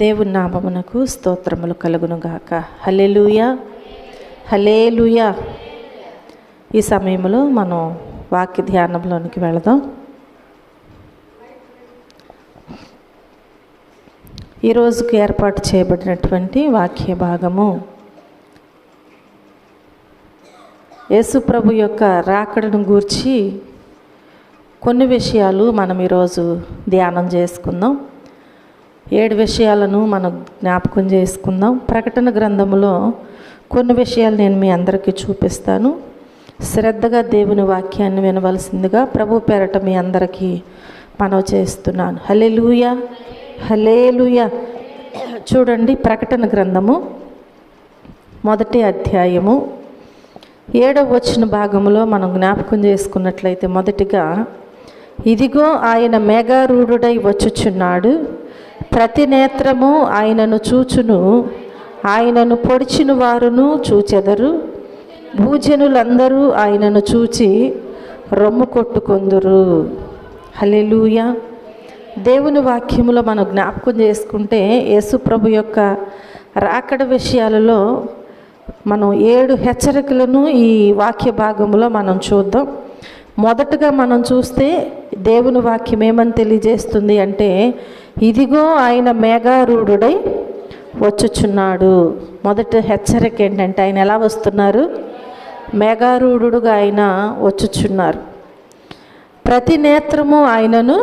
దేవుని నామమునకు స్తోత్రములు కలుగునుగాక. హల్లెలూయా, హల్లెలూయా. ఈ సమయంలో మనం వాక్య ధ్యానంలోనికి వెళదాం. ఈరోజుకు ఏర్పాటు చేయబడినటువంటి వాక్య భాగము యేసు ప్రభు యొక్క రాకడను గూర్చి కొన్ని విషయాలు మనం ఈరోజు ధ్యానం చేసుకుందాం. 7 విషయాలను మనం జ్ఞాపకం చేసుకుందాం. ప్రకటన గ్రంథములో కొన్ని విషయాలు నేను మీ అందరికీ చూపిస్తాను. శ్రద్ధగా దేవుని వాక్యాన్ని వినవలసిందిగా ప్రభు పేరట మీ అందరికీ మనవి చేస్తున్నాను. హల్లెలూయా, హల్లెలూయా. చూడండి, ప్రకటన గ్రంథము 1వ అధ్యాయము 7వ వచన భాగములో మనం జ్ఞాపకం చేసుకున్నట్లయితే, మొదటిగా, ఇదిగో ఆయన మేఘారూఢుడై వచ్చుచున్నాడు, ప్రతి నేత్రము ఆయనను చూచును, ఆయనను పొడిచిన వారును చూచెదరు, భూజనులందరూ ఆయనను చూచి రొమ్ము కొట్టుకొందురు. హల్లెలూయా. దేవుని వాక్యములో మనం జ్ఞాపకం చేసుకుంటే యేసు ప్రభు యొక్క రాకడ విషయాలలో మనం 7 హెచ్చరికలను ఈ వాక్య భాగంలో మనం చూద్దాం. మొదటగా మనం చూస్తే దేవుని వాక్యం ఏమని తెలియజేస్తుంది అంటే, ఇదిగో ఆయన మేఘారూఢుడై వచ్చుచున్నాడు. మొదటి హెచ్చరిక ఏంటంటే, ఆయన ఎలా వస్తున్నారు? మేఘారూఢుడుగా ఆయన వచ్చుచున్నారు. ప్రతి నేత్రము ఆయనను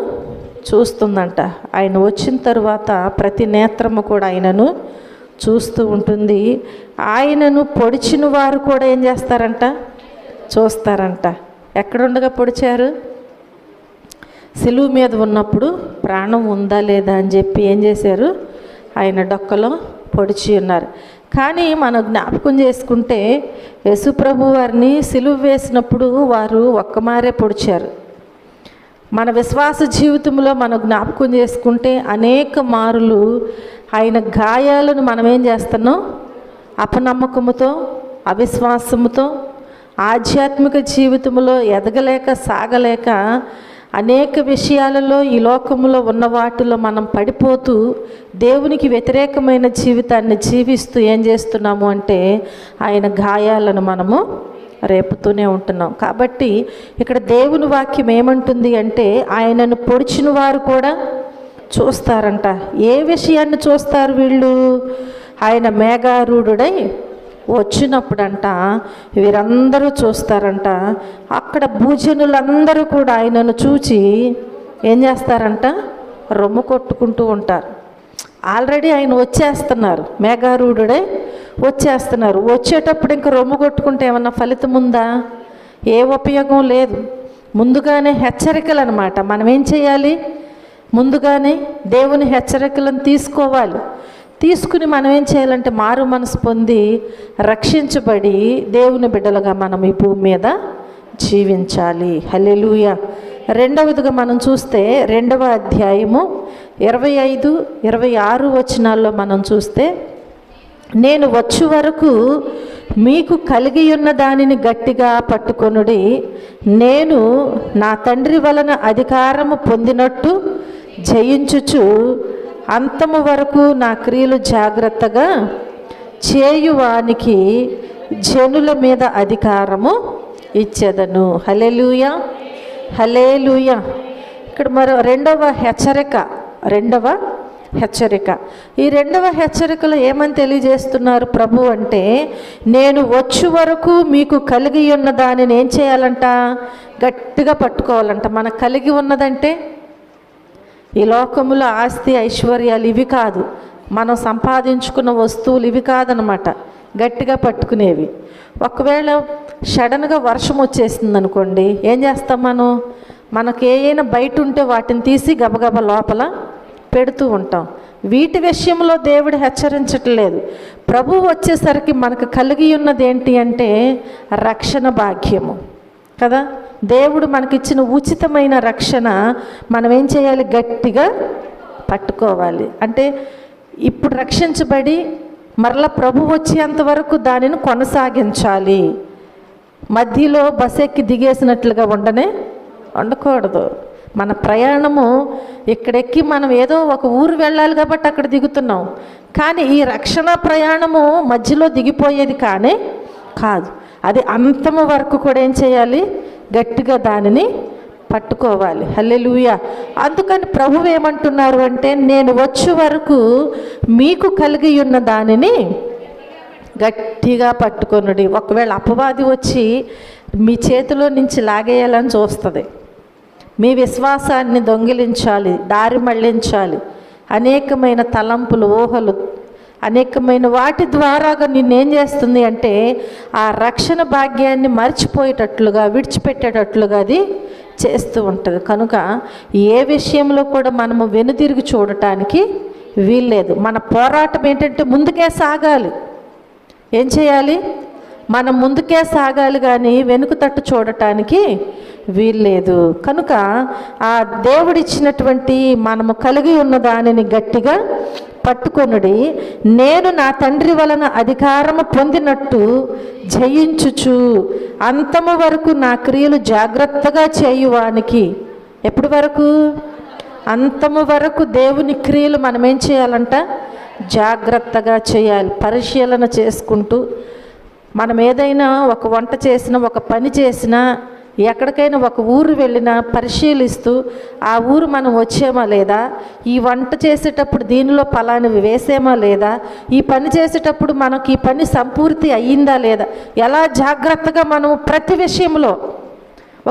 చూస్తుందంట. ఆయన వచ్చిన తర్వాత ప్రతి నేత్రము కూడా ఆయనను చూస్తూ ఉంటుంది. ఆయనను పొడిచిన వారు కూడా ఏం చేస్తారంట? చూస్తారంట. ఎక్కడుండగా పొడిచారు? సిలువ మీద ఉన్నప్పుడు ప్రాణం ఉందా లేదా అని చెప్పి ఏం చేశారు? ఆయన డొక్కలో పొడిచి ఉన్నారు. కానీ మనం జ్ఞాపకం చేసుకుంటే యేసుప్రభు వారిని సిలువ వేసినప్పుడు వారు ఒక్కమారే పొడిచారు. మన విశ్వాస జీవితంలో మనం జ్ఞాపకం చేసుకుంటే అనేక మారులు ఆయన గాయాలను మనం ఏం చేస్తున్నాం? అపనమ్మకముతో, అవిశ్వాసముతో, ఆధ్యాత్మిక జీవితంలో ఎదగలేక సాగలేక అనేక విషయాలలో ఈ లోకములో ఉన్న వాటిలో మనం పడిపోతూ దేవునికి వ్యతిరేకమైన జీవితాన్ని జీవిస్తూ ఏం చేస్తున్నాము అంటే ఆయన గాయాలను మనము రేపుతూనే ఉంటున్నాం. కాబట్టి ఇక్కడ దేవుని వాక్యం ఏమంటుంది అంటే, ఆయనను పొడిచిన వారు కూడా చూస్తారంట. ఏ విషయాన్ని చూస్తారు వీళ్ళు? ఆయన మేఘారూఢుడై వచ్చినప్పుడంట వీరందరూ చూస్తారంట. అక్కడ భూజనులందరూ కూడా ఆయనను చూచి ఏం చేస్తారంట? రొమ్ము కొట్టుకుంటూ ఉంటారు. ఆల్రెడీ ఆయన వచ్చేస్తున్నారు, మేఘారూఢుడై వచ్చేస్తున్నారు. వచ్చేటప్పుడు ఇంకా రొమ్ము కొట్టుకుంటే ఏమన్నా ఫలితం ఉందా? ఏ ఉపయోగం లేదు. ముందుగానే హెచ్చరికలు అన్నమాట. మనం ఏం చేయాలి? ముందుగానే దేవుని హెచ్చరికలను తీసుకోవాలి. తీసుకుని మనం ఏం చేయాలంటే మారు మనసు పొంది రక్షించబడి దేవుని బిడ్డలుగా మనం ఈ భూమి మీద జీవించాలి. హల్లెలూయా. రెండవదిగా మనం చూస్తే 2వ అధ్యాయము 25, 26 వచనాల్లో మనం చూస్తే, నేను వచ్చు వరకు మీకు కలిగి ఉన్న దానిని గట్టిగా పట్టుకొనుడి, నేను నా తండ్రి వలన అధికారము పొందినట్టు జయించుచు అంతము వరకు నా క్రియలు జాగ్రత్తగా చేయువానికి జనుల మీద అధికారము ఇచ్చేదను. హల్లెలూయా, హల్లెలూయా. ఇక్కడ మరో రెండవ హెచ్చరిక. ఈ రెండవ హెచ్చరికలో ఏమని తెలియజేస్తున్నారు ప్రభు అంటే, నేను వచ్చు వరకు మీకు కలిగి ఉన్న దానిని ఏం చేయాలంట? గట్టిగా పట్టుకోవాలంట. మనకు కలిగి ఉన్నదంటే ఈ లోకములో ఆస్తి ఐశ్వర్యాలు ఇవి కాదు, మనం సంపాదించుకున్న వస్తువులు ఇవి కాదనమాట గట్టిగా పట్టుకునేవి. ఒకవేళ సడన్గా వర్షం వచ్చేసింది అనుకోండి, ఏం చేస్తాం మనం? మనకు ఏమైనా బయట ఉంటే వాటిని తీసి గబగబా లోపల పెడుతూ ఉంటాం. వీటి విషయంలో దేవుడు హెచ్చరించట్లేదు. ప్రభు వచ్చేసరికి మనకు కలిగి ఉన్నది ఏంటి అంటే రక్షణ భాగ్యము కదా. దేవుడు మనకిచ్చిన ఉచితమైన రక్షణ మనం ఏం చేయాలి? గట్టిగా పట్టుకోవాలి. అంటే ఇప్పుడు రక్షించబడి మరలా ప్రభు వచ్చేంత వరకు దానిని కొనసాగించాలి. మధ్యలో బస్ ఎక్కి దిగేసినట్లుగా ఉండకూడదు. మన ప్రయాణము ఇక్కడెక్కి మనం ఏదో ఒక ఊరు వెళ్ళాలి కాబట్టి అక్కడ దిగుతున్నాం, కానీ ఈ రక్షణ ప్రయాణము మధ్యలో దిగిపోయేది కానే కాదు. అది అంతము వరకు కూడా ఏం చేయాలి? గట్టిగా దానిని పట్టుకోవాలి. హల్లెలూయా. అందుకని ప్రభువు ఏమంటున్నారు అంటే, నేను వచ్చే వరకు మీకు కలిగి ఉన్న దానిని గట్టిగా పట్టుకొనుడి. ఒకవేళ అపవాది వచ్చి మీ చేతిలో నుంచి లాగేయాలని చూస్తుంది, మీ విశ్వాసాన్ని దొంగిలించాలి, దారి మళ్ళించాలి, అనేకమైన తలంపులు, ఊహలు, అనేకమైన వాటి ద్వారాగా నిన్నేం చేస్తుంది అంటే ఆ రక్షణ భాగ్యాన్ని మర్చిపోయేటట్లుగా, విడిచిపెట్టేటట్లుగా అది చేస్తూ ఉంటుంది. కనుక ఏ విషయంలో కూడా మనము వెనుదిరిగి చూడటానికి వీల్లేదు. మన పోరాటం ఏంటంటే ముందుకే సాగాలి. ఏం చేయాలి? మనం ముందుకే సాగాలి, కానీ వెనుక తట్టు చూడటానికి వీల్లేదు. కనుక ఆ దేవుడిచ్చినటువంటి మనము కలిగి ఉన్న దానిని గట్టిగా పట్టుకొనుడి. నేను నా తండ్రి వలన అధికారము పొందినట్టు జయించుచు అంతము వరకు నా క్రియలు జాగ్రత్తగా చేయువానికి. ఎప్పటి వరకు? అంతము వరకు దేవుని క్రియలు మనం ఏం చేయాలంట? జాగ్రత్తగా చేయాలి. పరిశీలన చేసుకుంటూ మనం ఏదైనా ఒక వంట చేసినా, ఒక పని చేసినా, ఎక్కడికైనా ఒక ఊరు వెళ్ళినా పరిశీలిస్తూ ఆ ఊరు మనం వచ్చేమా లేదా, ఈ వంట చేసేటప్పుడు దీనిలో పలానివి వేసేమా లేదా, ఈ పని చేసేటప్పుడు మనకి ఈ పని సంపూర్తి అయ్యిందా లేదా, ఎలా జాగ్రత్తగా మనం ప్రతి విషయంలో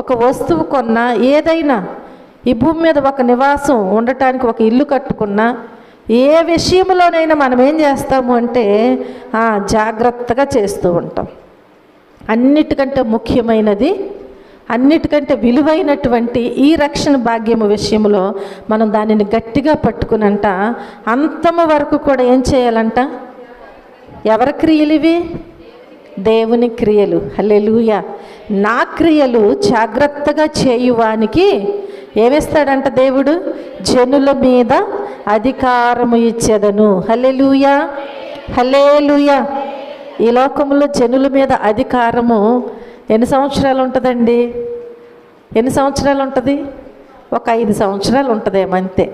ఒక వస్తువు కొన్నా, ఏదైనా ఈ భూమి మీద ఒక నివాసం ఉండటానికి ఒక ఇల్లు కట్టుకున్నా, ఏ విషయంలోనైనా మనం ఏం చేస్తాము అంటే జాగ్రత్తగా చేస్తూ ఉంటాం. అన్నిటికంటే ముఖ్యమైనది, అన్నిటికంటే విలువైనటువంటి ఈ రక్షణ భాగ్యము విషయంలో మనం దానిని గట్టిగా పట్టుకునంట అంతము వరకు కూడా ఏం చేయాలంట? ఎవరి క్రియలు ఇవి? దేవుని క్రియలు. హల్లెలూయా. నా క్రియలు జాగ్రత్తగా చేయువానికి ఏమిస్తాడంట దేవుడు? జనుల మీద అధికారము ఇచ్చేదను. హల్లెలూయా, హల్లెలూయా. ఈ లోకంలో జనుల మీద అధికారము ఎన్ని సంవత్సరాలు ఉంటుందండి? ఎన్ని సంవత్సరాలు ఉంటుంది? ఒక 5 సంవత్సరాలు ఉంటుందేమో, అంతే.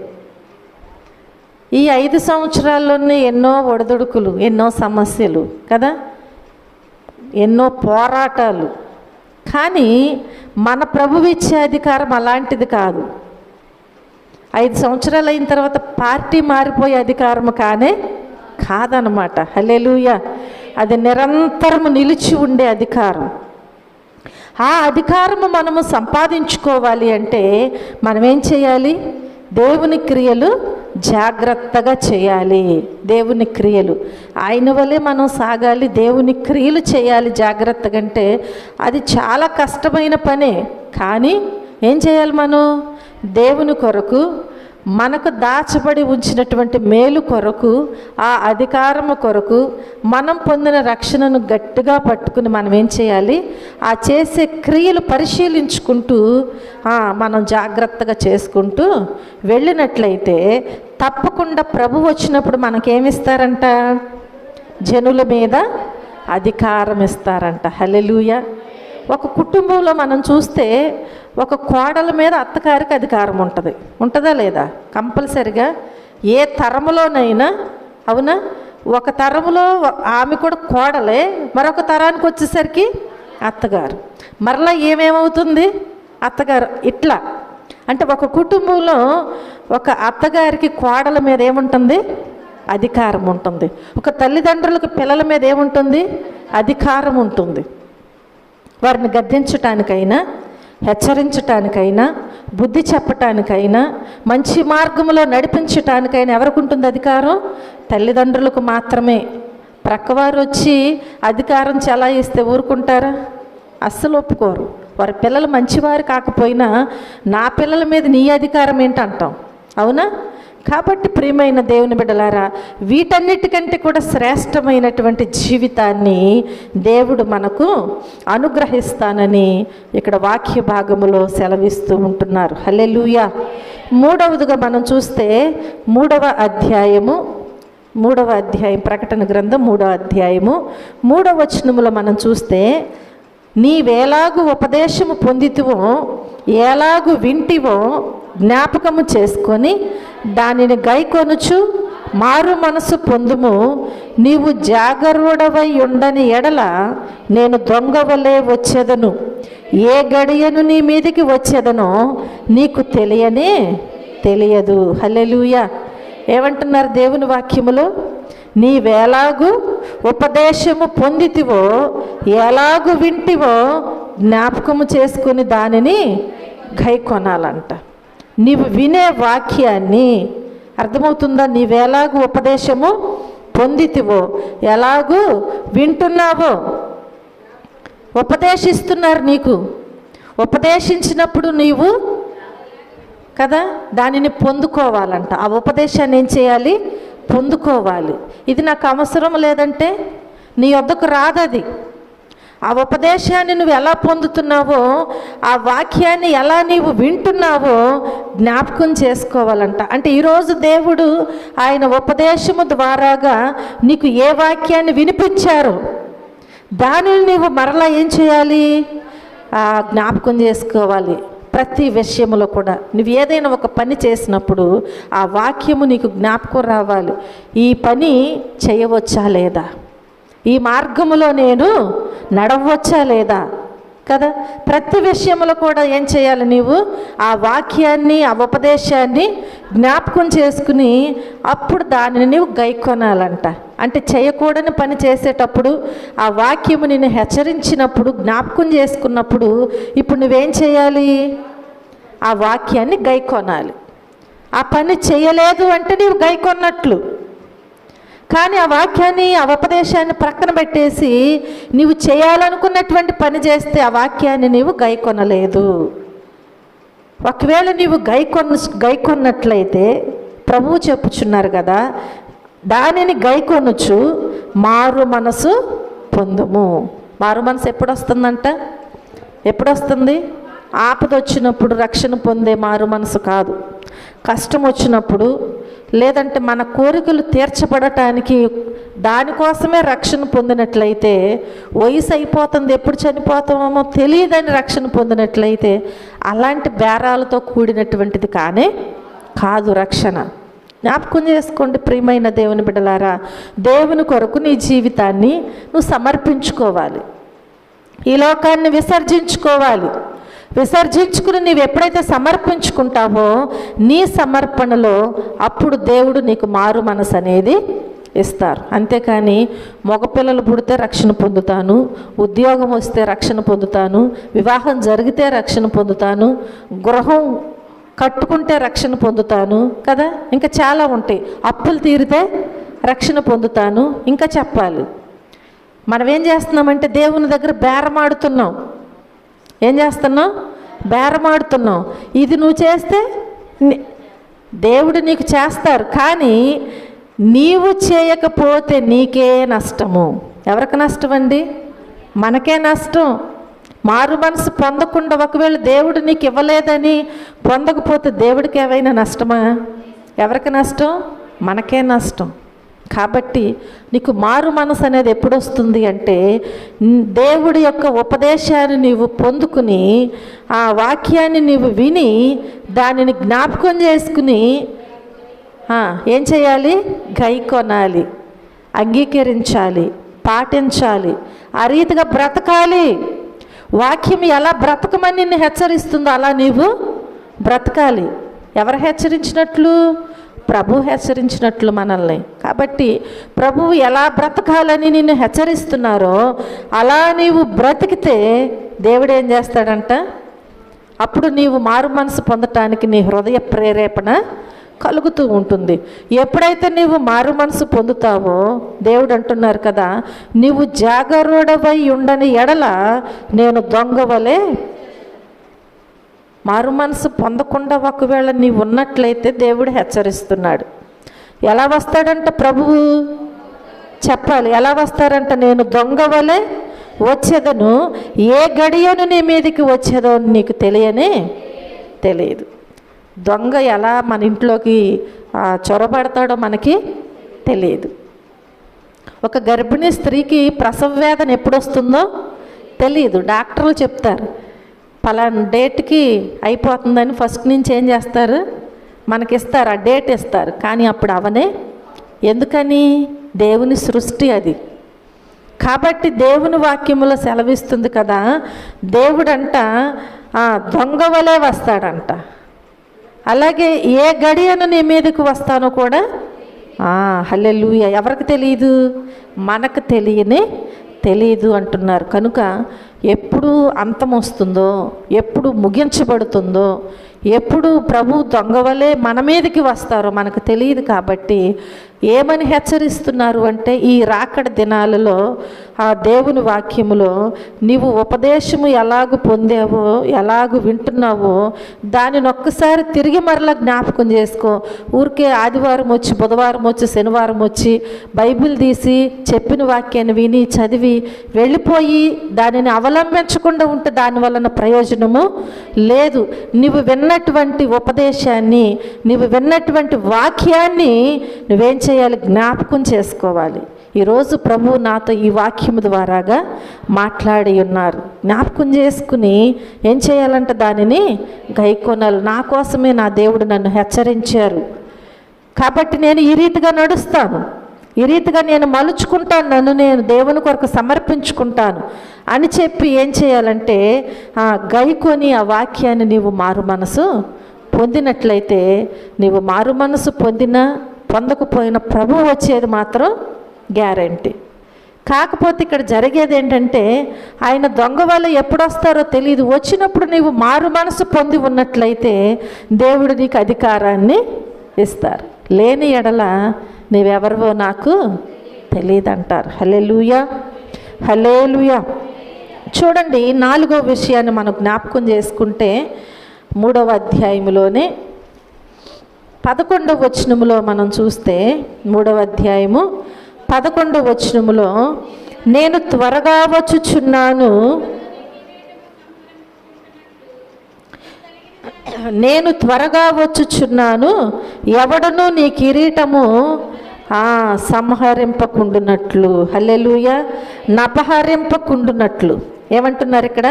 ఈ 5 సంవత్సరాల్లోనే ఎన్నో ఒడిదుడుకులు, ఎన్నో సమస్యలు కదా, ఎన్నో పోరాటాలు. కానీ మన ప్రభువు ఇచ్చే అధికారం అలాంటిది కాదు. 5 సంవత్సరాలు అయిన తర్వాత పార్టీ మారిపోయే అధికారము కాదనమాట. హల్లెలూయా. అది నిరంతరము నిలిచి ఉండే అధికారం. ఆ అధికారము మనము సంపాదించుకోవాలి అంటే మనం ఏం చేయాలి? దేవుని క్రియలు జాగ్రత్తగా చేయాలి. దేవుని క్రియలు ఆయన వలె మనం సాగాలి, దేవుని క్రియలు చేయాలి జాగ్రత్తగా. అంటే అది చాలా కష్టమైన పనే, కానీ ఏం చేయాలి? మనం దేవుని కొరకు, మనకు దాచబడి ఉంచినటువంటి మేలు కొరకు, ఆ అధికారము కొరకు, మనం పొందిన రక్షణను గట్టిగా పట్టుకుని మనం ఏం చేయాలి? ఆ చేసే క్రియలు పరిశీలించుకుంటూ మనం జాగ్రత్తగా చేసుకుంటూ వెళ్ళినట్లయితే తప్పకుండా ప్రభు వచ్చినప్పుడు మనకేమిస్తారంట? జనుల మీద అధికారం ఇస్తారంట. హల్లెలూయా. ఒక కుటుంబంలో మనం చూస్తే ఒక కోడల మీద అత్తగారికి అధికారం ఉంటుంది. ఉంటుందా లేదా? కంపల్సరిగా ఏ తరములోనైనా. అవునా? ఒక తరములో ఆమె కూడా కోడలే, మరొక తరానికి వచ్చేసరికి అత్తగారు, మరలా ఏమేమవుతుంది? అత్తగారు. ఇట్లా అంటే ఒక కుటుంబంలో ఒక అత్తగారికి కోడల మీద ఏముంటుంది? అధికారం ఉంటుంది. ఒక తల్లిదండ్రులకు పిల్లల మీద ఏముంటుంది? అధికారం ఉంటుంది. వారిని గద్దించటానికైనా, హెచ్చరించటానికైనా, బుద్ధి చెప్పటానికైనా, మంచి మార్గంలో నడిపించటానికైనా ఎవరికి ఉంటుంది అధికారం? తల్లిదండ్రులకు మాత్రమే. ప్రక్కవారు వచ్చి అధికారం చెలాయిస్తే ఊరుకుంటారా? అస్సలు ఒప్పుకోరు. వారి పిల్లలు మంచివారు కాకపోయినా నా పిల్లల మీద నీ అధికారం ఏంటంటాం. అవునా? కాబట్టి ప్రియమైన దేవుని బిడ్డలారా, వీటన్నిటికంటే కూడా శ్రేష్టమైనటువంటి జీవితాన్ని దేవుడు మనకు అనుగ్రహిస్తానని ఇక్కడ వాక్య భాగములో సెలవిస్తూ ఉంటున్నారు. హల్లెలూయా. మూడవదిగా మనం చూస్తే 3వ అధ్యాయం ప్రకటన గ్రంథం 3వ అధ్యాయము 3వ వచనములో మనం చూస్తే నీవేలాగు ఉపదేశము పొందితివో ఎలాగు వింటివో జ్ఞాపకము చేసుకొని దానిని గైకొనుచు మారు మనసు పొందుము. నీవు జాగరూడవై ఉండని ఎడల నేను దొంగవలే వచ్చేదను. ఏ గడియను నీ మీదికి వచ్చేదనో నీకు తెలియదు. హల్లెలూయా. ఏమంటున్నారు దేవుని వాక్యములో? నీవేలాగు ఉపదేశము పొందితివో ఎలాగు వింటివో జ్ఞాపకము చేసుకుని దానిని గైకొనాలంట. నీవు వినే వాక్యాన్ని, అర్థమవుతుందా? నీవేలాగు ఉపదేశము పొందితివో ఎలాగూ వింటున్నావో, ఉపదేశిస్తున్నారు నీకు. ఉపదేశించినప్పుడు నీవు కదా దానిని పొందుకోవాలంట. ఆ ఉపదేశాన్ని ఏం చేయాలి? పొందుకోవాలి. ఇది నాకు అవసరం లేదంటే నీ వద్దకు రాదది. ఆ ఉపదేశాన్ని నువ్వు ఎలా పొందుతున్నావో, ఆ వాక్యాన్ని ఎలా నీవు వింటున్నావో జ్ఞాపకం చేసుకోవాలంట. అంటే ఈరోజు దేవుడు ఆయన ఉపదేశము ద్వారాగా నీకు ఏ వాక్యాన్ని వినిపించారో దానిని నీవు మరలా ఏం చేయాలి? జ్ఞాపకం చేసుకోవాలి. ప్రతి విషయంలో కూడా నువ్వు ఏదైనా ఒక పని చేసినప్పుడు ఆ వాక్యము నీకు జ్ఞాపకం రావాలి. ఈ పని చేయవచ్చా లేదా, ఈ మార్గములో నేను నడవచ్చా లేదా కదా. ప్రతి విషయంలో కూడా ఏం చేయాలి? నీవు ఆ వాక్యాన్ని, ఆ ఉపదేశాన్ని జ్ఞాపకం చేసుకుని అప్పుడు దానిని నీవు గైకొనాలంట. అంటే చేయకూడని పని చేసేటప్పుడు ఆ వాక్యము నిన్ను హెచ్చరించినప్పుడు, జ్ఞాపకం చేసుకున్నప్పుడు ఇప్పుడు నువ్వేం చేయాలి? ఆ వాక్యాన్ని గైకొనాలి. ఆ పని చేయలేదు అంటే నీవు గైకొన్నట్లు. కానీ ఆ వాక్యాన్ని, ఆ ఉపదేశాన్ని ప్రక్కన పెట్టేసి నీవు చేయాలనుకున్నటువంటి పని చేస్తే ఆ వాక్యాన్ని నీవు గైకొనలేదు. ఒకవేళ నీవు గైకొన్నట్లయితే ప్రభువు చెప్పుచున్నారు కదా, దానిని గైకొనుచు మారు మనసు పొందుము. మారు మనసు ఎప్పుడు వస్తుందంట? ఎప్పుడు వస్తుంది? ఆపద వచ్చినప్పుడు రక్షణ పొందే మారు మనసు కాదు. కష్టం వచ్చినప్పుడు, లేదంటే మన కోరికలు తీర్చబడటానికి దానికోసమే రక్షణ పొందినట్లయితే, వయసు అయిపోతుంది ఎప్పుడు చనిపోతామో తెలియదని రక్షణ పొందినట్లయితే అలాంటి బేరాలతో కూడినటువంటిది కాదు రక్షణ. జ్ఞాపకం చేసుకోండి ప్రియమైన దేవుని బిడ్డలారా, దేవుని కొరకు నీ జీవితాన్ని నువ్వు సమర్పించుకోవాలి. ఈ లోకాన్ని విసర్జించుకోవాలి. విసర్జించుకుని నీవు ఎప్పుడైతే సమర్పించుకుంటావో నీ సమర్పణలో అప్పుడు దేవుడు నీకు మారు మనసు అనేది ఇస్తారు. అంతేకాని మగపిల్లలు పుడితే రక్షణ పొందుతాను, ఉద్యోగం వస్తే రక్షణ పొందుతాను, వివాహం జరిగితే రక్షణ పొందుతాను, గృహం కట్టుకుంటే రక్షణ పొందుతాను కదా, ఇంకా చాలా ఉంటాయి. అప్పులు తీరితే రక్షణ పొందుతాను, ఇంకా చెప్పాలి. మనం ఏం చేస్తున్నామంటే దేవుని దగ్గర బేరమాడుతున్నాం. ఏం చేస్తున్నావు? బేరమాడుతున్నావు. ఇది నువ్వు చేస్తే దేవుడు నీకు చేస్తారు, కానీ నీవు చేయకపోతే నీకే నష్టము. ఎవరికి నష్టం అండి? మనకే నష్టం. మారు మనసు పొందకుండా ఒకవేళ దేవుడు నీకు ఇవ్వలేదని పొందకపోతే దేవుడికి ఏమైనా నష్టమా? ఎవరికి నష్టం? మనకే నష్టం. కాబట్టి నీకు మారు మనసు అనేది ఎప్పుడు వస్తుంది అంటే దేవుడి యొక్క ఉపదేశాన్ని నీవు పొందుకుని, ఆ వాక్యాన్ని నీవు విని దానిని జ్ఞాపకం చేసుకుని ఏం చేయాలి? గైకొనాలి, అంగీకరించాలి, పాటించాలి, ఆ రీతిగా బ్రతకాలి. వాక్యం ఎలా బ్రతకమని నిన్ను హెచ్చరిస్తుందో అలా నీవు బ్రతకాలి. ఎవరు హెచ్చరించినట్లు? ప్రభు హెచ్చరించినట్లు మనల్ని. కాబట్టి ప్రభువు ఎలా బ్రతకాలని నిన్ను హెచ్చరిస్తున్నారో అలా నీవు బ్రతికితే దేవుడు ఏం చేస్తాడంట? అప్పుడు నీవు మారు మనసు పొందటానికి నీ హృదయ ప్రేరేపణ కలుగుతూ ఉంటుంది. ఎప్పుడైతే నీవు మారు మనసు పొందుతావో దేవుడు అంటున్నారు కదా, నీవు జాగరూడవై ఉండని ఎడల నేను దొంగవలే. మారు మనసు పొందకుండా ఒకవేళ నీవు ఉన్నట్లయితే దేవుడు హెచ్చరిస్తున్నాడు. ఎలా వస్తాడంట? ప్రభువు చెప్పాలి. ఎలా వస్తారంట? నేను దొంగవలే వచ్చేదను, ఏ గడియను నీ మీదకి వచ్చేదో నీకు తెలియదు. దొంగ ఎలా మన ఇంట్లోకి చొరబడతాడో మనకి తెలియదు. ఒక గర్భిణీ స్త్రీకి ప్రసవ వేదన ఎప్పుడు వస్తుందో తెలియదు. డాక్టర్లు చెప్తారు పలానా డేట్కి అయిపోతుందని ఫస్ట్ నుంచి ఏం చేస్తారు, మనకిస్తారు, ఆ డేట్ ఇస్తారు. కానీ అప్పుడు అవనే. ఎందుకని? దేవుని సృష్టి అది. కాబట్టి దేవుని వాక్యములో సెలవిస్తుంది కదా, దేవుడంట దొంగ వలే వస్తాడంట. అలాగే ఏ గడియను నీ మీదకు వస్తానో కూడా హల్లెలూయా. ఎవరికి తెలియదు? మనకు తెలియదు అంటున్నారు. కనుక ఎప్పుడు అంతం వస్తుందో, ఎప్పుడు ముగించబడుతుందో, ఎప్పుడు ప్రభు దొంగవలే మన మీదకి వస్తారో మనకు తెలియదు. కాబట్టి ఏమని హెచ్చరిస్తున్నారు అంటే, ఈ రాకడ దినాలలో ఆ దేవుని వాక్యములో నీవు ఉపదేశము ఎలాగూ పొందావో, ఎలాగూ వింటున్నావో దానిని ఒక్కసారి తిరిగి మరలా జ్ఞాపకం చేసుకో. ఊరికే ఆదివారం వచ్చి, బుధవారం వచ్చి, శనివారం వచ్చి బైబిల్ తీసి చెప్పిన వాక్యాన్ని విని చదివి వెళ్ళిపోయి దానిని అవలంబించకుండా ఉంటే దాని వలన ప్రయోజనము లేదు. నీవు విన్నటువంటి ఉపదేశాన్ని, నీవు విన్నటువంటి వాక్యాన్ని నువ్వేం చేయాలి? జ్ఞాపకం చేసుకోవాలి. ఈరోజు ప్రభు నాతో ఈ వాక్యము ద్వారాగా మాట్లాడి ఉన్నారు. జ్ఞాపకం చేసుకుని ఏం చేయాలంటే దానిని గైకొనాలి. నా కోసమే నా దేవుడు నన్ను హెచ్చరించారు కాబట్టి నేను ఈ రీతిగా నడుస్తాను, ఈ రీతిగా నేను మలుచుకుంటాను, నన్ను నేను దేవుని కొరకు సమర్పించుకుంటాను అని చెప్పి ఏం చేయాలంటే గైకొని ఆ వాక్యాన్ని నీవు మారు మనసు పొందినట్లయితే, నీవు మారు మనసు పొందకపోయిన ప్రభు వచ్చేది మాత్రం గ్యారంటీ. కాకపోతే ఇక్కడ జరిగేది ఏంటంటే, ఆయన దొంగ వల్ల ఎప్పుడు వస్తారో తెలియదు. వచ్చినప్పుడు నీవు మారు మనసు పొంది ఉన్నట్లయితే దేవుడు నీకు అధికారాన్ని ఇస్తారు. లేని ఎడల నీవెవరివో నాకు తెలియదు అంటారు. హల్లెలూయా, హల్లెలూయా. చూడండి, 4వ విషయాన్ని మనం జ్ఞాపకం చేసుకుంటే 3వ అధ్యాయములోనే 11వ వచనములో మనం చూస్తే, 3వ అధ్యాయము 11వ వచనములో, నేను త్వరగా వచ్చుచున్నాను, నేను త్వరగా వచ్చుచున్నాను, ఎవడను నీ కిరీటము సంహరింపకుండునట్లు, హల్లెలూయా, నపహరింపకుండునట్లు. ఏమంటున్నారు ఇక్కడ?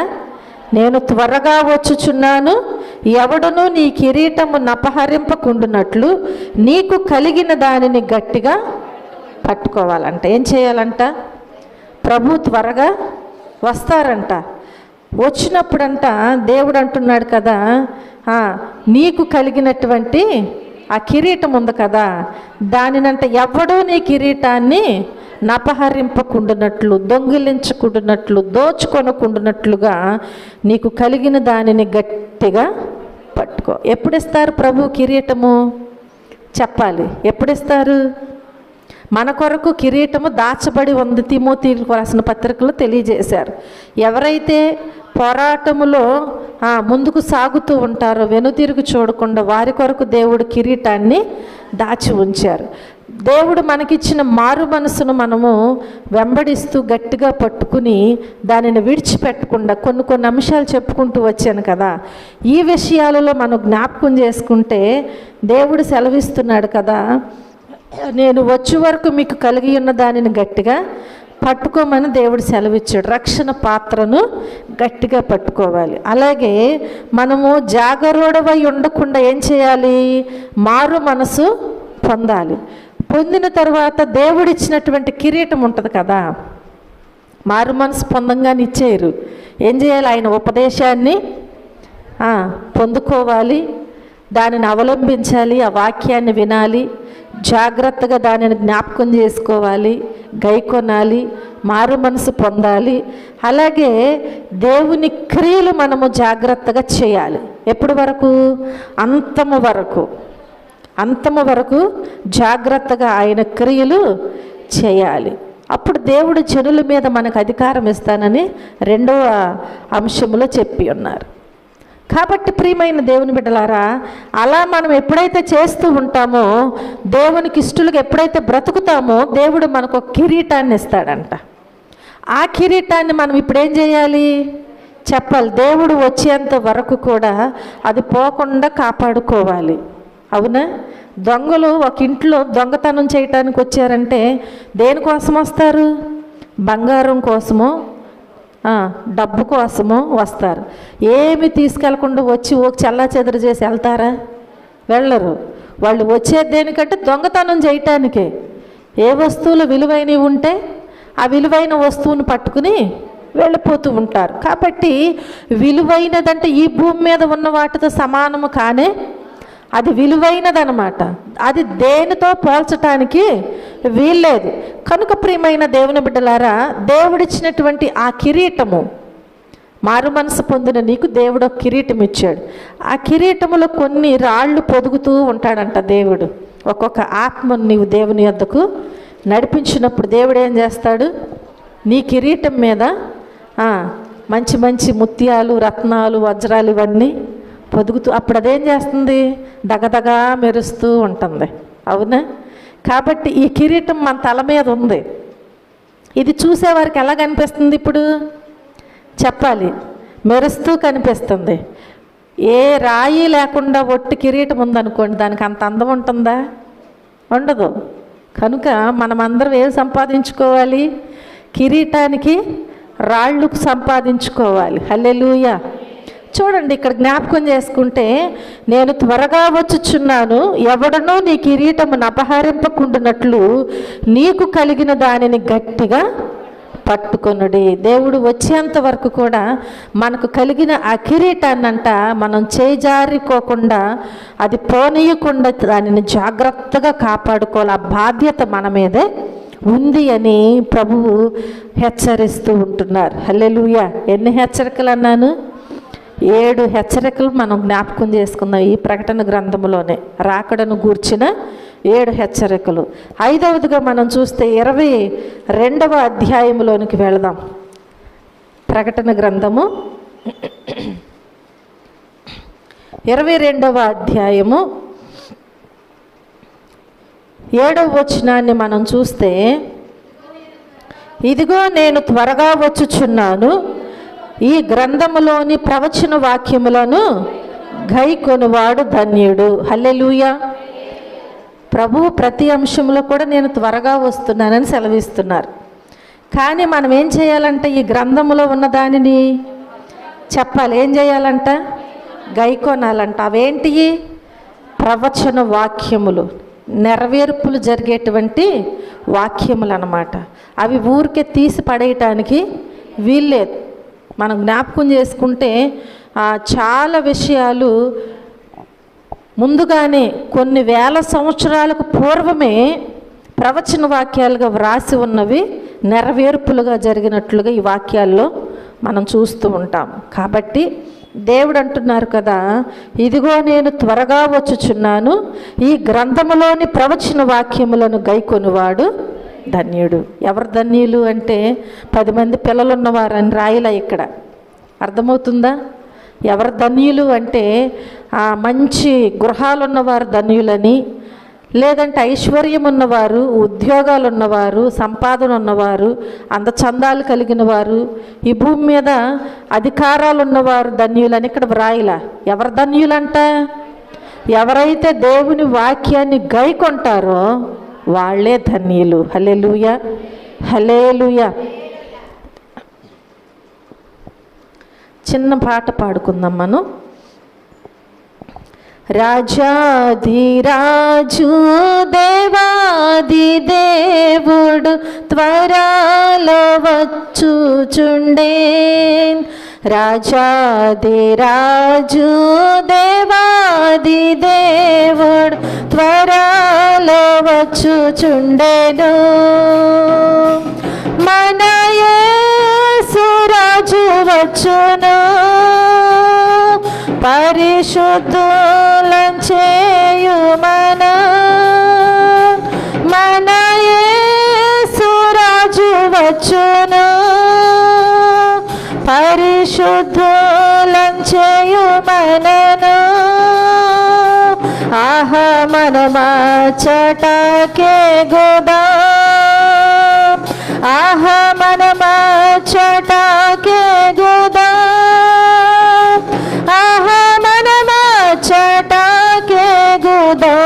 నేను త్వరగా వచ్చుచున్నాను, ఎవడును నీ కిరీటము నపహరింపకుండునట్లు నీకు కలిగిన దానిని గట్టిగా పట్టుకోవాలంట. ఏం చేయాలంట? ప్రభు త్వరగా వస్తారంట. వచ్చినప్పుడంట దేవుడు అంటున్నాడు కదా, నీకు కలిగినటువంటి ఆ కిరీటం ఉంది కదా, దానినంట ఎవడో నీ కిరీటాన్ని నపహరింపకుండునట్లు, దొంగిలించకుండునట్లు, దోచుకొనకుండునట్లుగా నీకు కలిగిన దానిని గట్టిగా పట్టుకో. ఎప్పుడిస్తారు ప్రభు కిరీటము? చెప్పాలి. ఎప్పుడిస్తారు? మన కొరకు కిరీటము దాచబడి ఉంది. తిమోతికి రాసిన పత్రికలో తెలియజేశారు. ఎవరైతే పోరాటములో ముందుకు సాగుతూ ఉంటారో, వెనుతిరుగు చూడకుండా వారి కొరకు దేవుడు కిరీటాన్ని దాచి ఉంచారు. దేవుడు మనకిచ్చిన మారు మనసును మనము వెంబడిస్తూ గట్టిగా పట్టుకుని దానిని విడిచిపెట్టకుండా కొన్ని అంశాలు చెప్పుకుంటూ వచ్చాను కదా, ఈ విషయాలలో మనం జ్ఞాపకం చేసుకుంటే దేవుడు సెలవిస్తున్నాడు కదా, నేను వచ్చే వరకు మీకు కలిగి ఉన్న దానిని గట్టిగా పట్టుకోమని దేవుడు సెలవిచ్చాడు. రక్షణ పాత్రను గట్టిగా పట్టుకోవాలి. అలాగే మనము జాగరూడవై ఉండకుండా ఏం చేయాలి? మారు మనసు పొందాలి. పొందిన తర్వాత దేవుడిచ్చినటువంటి కిరీటం ఉంటుంది కదా, మారు మనసు పొందంగానే ఇచ్చేయరు. ఏం చేయాలి? ఆయన ఉపదేశాన్ని పొందుకోవాలి, దానిని అవలంబించాలి, ఆ వాక్యాన్ని వినాలి, జాగ్రత్తగా దానిని జ్ఞాపకం చేసుకోవాలి, గైకొనాలి, మారు మనసు పొందాలి. అలాగే దేవుని క్రియలు మనము జాగ్రత్తగా చేయాలి. ఎప్పటి వరకు? అంతము వరకు జాగ్రత్తగా ఆయన క్రియలు చేయాలి. అప్పుడు దేవుడు జనుల మీద మనకు అధికారం ఇస్తానని 2వ అంశంలో చెప్పి ఉన్నారు. కాబట్టి ప్రియమైన దేవుని బిడ్డలారా, అలా మనం ఎప్పుడైతే చేస్తూ ఉంటామో, దేవునికి ఇష్టలుగా ఎప్పుడైతే బ్రతుకుతామో, దేవుడు మనకు ఒక కిరీటాన్ని ఇస్తాడంట. ఆ కిరీటాన్ని మనం ఇప్పుడు ఏం చేయాలి? చెప్పాలి. దేవుడు వచ్చేంత వరకు కూడా అది పోకుండా కాపాడుకోవాలి. అవునా? దొంగలు ఒక ఇంట్లో దొంగతనం చేయటానికి వచ్చారంటే దేనికోసం వస్తారు? బంగారం కోసమో, డబ్బు కోసము వస్తారు. ఏమి తీసుకెళ్లకుండా వచ్చి ఒక చల్లా చెదరు చేసి వెళ్తారా? వెళ్ళరు. వాళ్ళు వచ్చేది దేనికంటే దొంగతనం చేయటానికే. ఏ వస్తువులు విలువైనవి ఉంటే ఆ విలువైన వస్తువును పట్టుకుని వెళ్ళిపోతూ ఉంటారు. కాబట్టి విలువైనదంటే ఈ భూమి మీద ఉన్న వాటితో సమానము కానే, అది విలువైనదనమాట. అది దేనితో పోల్చటానికి వీల్లేదు. కనుక ప్రియమైన దేవుని బిడ్డలారా, దేవుడిచ్చినటువంటి ఆ కిరీటము, మారు మనసు పొందిన నీకు దేవుడు ఒక కిరీటం ఇచ్చాడు. ఆ కిరీటములో కొన్ని రాళ్ళు పొదుగుతూ ఉంటాడంట దేవుడు. ఒక్కొక్క ఆత్మను నీవు దేవుని యొద్దకు నడిపించినప్పుడు దేవుడు ఏం చేస్తాడు? నీ కిరీటం మీద మంచి మంచి ముత్యాలు, రత్నాలు, వజ్రాలు ఇవన్నీ పొదుగుతూ, అప్పుడు అదేం చేస్తుంది? దగదగా మెరుస్తూ ఉంటుంది. అవునా? కాబట్టి ఈ కిరీటం మన తల మీద ఉంది. ఇది చూసేవారికి ఎలా కనిపిస్తుంది? ఇప్పుడు చెప్పాలి, మెరుస్తూ కనిపిస్తుంది. ఏ రాయి లేకుండా ఒట్టి కిరీటం ఉందనుకోండి, దానికి అంత అందం ఉంటుందా? ఉండదు. కనుక మనమందరం ఏం సంపాదించుకోవాలి? కిరీటానికి రాళ్ళు సంపాదించుకోవాలి. హల్లెలూయా. చూడండి, ఇక్కడ జ్ఞాపకం చేసుకుంటే, నేను త్వరగా వచ్చుచున్నాను, ఎవడనూ నీ కిరీటమును అపహరింపకుండునట్లు నీకు కలిగిన దానిని గట్టిగా పట్టుకొనుడి. దేవుడు వచ్చేంత వరకు కూడా మనకు కలిగిన ఆ కిరీటాన్నంట మనం చేజారిపోకుండా, అది పోనీయకుండా దానిని జాగ్రత్తగా కాపాడుకోవాలి. ఆ బాధ్యత మన మీదే ఉంది అని ప్రభువు హెచ్చరిస్తూ ఉంటున్నారు. హల్లెలూయా. ఎన్ని హెచ్చరికలు అన్నాను? 7 హెచ్చరికలు మనం జ్ఞాపకం చేసుకుందాం ఈ ప్రకటన గ్రంథంలోనే. రాకడను గూర్చిన 7 హెచ్చరికలు. 5వదిగా మనం చూస్తే 22వ అధ్యాయంలోనికి వెళదాం. ప్రకటన గ్రంథము 22వ అధ్యాయము 7వ వచనాన్ని మనం చూస్తే, ఇదిగో నేను త్వరగా వచ్చుచున్నాను, ఈ గ్రంథములోని ప్రవచన వాక్యములను గైకొనువాడు ధన్యుడు. హల్లెలూయా. ప్రభువు ప్రతి అంశంలో కూడా నేను త్వరగా వస్తున్నానని సెలవిస్తున్నారు. కానీ మనం ఏం చేయాలంటే, ఈ గ్రంథములో ఉన్న దానిని చెప్పాలి. ఏం చేయాలంట? గైకొనాలంట. అవేంటి? ప్రవచన వాక్యములు, నెరవేర్పులు జరిగేటువంటి వాక్యములు అన్నమాట. అవి ఊరికే తీసి పడేయటానికి వీల్లేదు. మనం జ్ఞాపకం చేసుకుంటే చాలా విషయాలు ముందుగానే కొన్ని వేల సంవత్సరాలకు పూర్వమే ప్రవచన వాక్యాలుగా వ్రాసి ఉన్నవి నెరవేర్పులుగా జరిగినట్లుగా ఈ వాక్యాల్లో మనం చూస్తూ ఉంటాం. కాబట్టి దేవుడు అంటున్నారు కదా, ఇదిగో నేను త్వరగా వచ్చుచున్నాను, ఈ గ్రంథములోని ప్రవచన వాక్యములను గైకొనువాడు ధన్యుడు. ఎవరు ధన్యులు అంటే 10 మంది పిల్లలు ఉన్నవారని రాయలా ఇక్కడ. అర్థమవుతుందా? ఎవరు ధన్యులు అంటే మంచి గృహాలు ఉన్నవారు ధన్యులని, లేదంటే ఐశ్వర్యం ఉన్నవారు, ఉద్యోగాలు ఉన్నవారు, సంపాదన ఉన్నవారు, అందచందాలు కలిగిన వారు, ఈ భూమి మీద అధికారాలు ఉన్నవారు ధన్యులని ఇక్కడ వ్రాయలా. ఎవరు ధన్యులంట? ఎవరైతే దేవుని వాక్యాన్ని గైకొంటారో వాళ్ళే ధన్యులు. హల్లెలూయా. హల్లెలూయా. చిన్న పాట పాడుకుందాం మనం. రాజాధిరాజు దేవాది దేవుడు త్వరలో వచ్చుచుండే, రాజాధిరాజు దేవాది దేవుడు త్వరలో వచ్చుచుండెను, మన యేసు రాజు వచ్చును, పరిశుద్ధులం చేయుమను, మన యేసు రాజు వచ్చును, పరిశుద్ధులం చేయుమనను. ఆహా మనమాచటకే గోదా, ఆహా మనమాచటకే గోదా, ఆహా మనమాచటకే గోదా.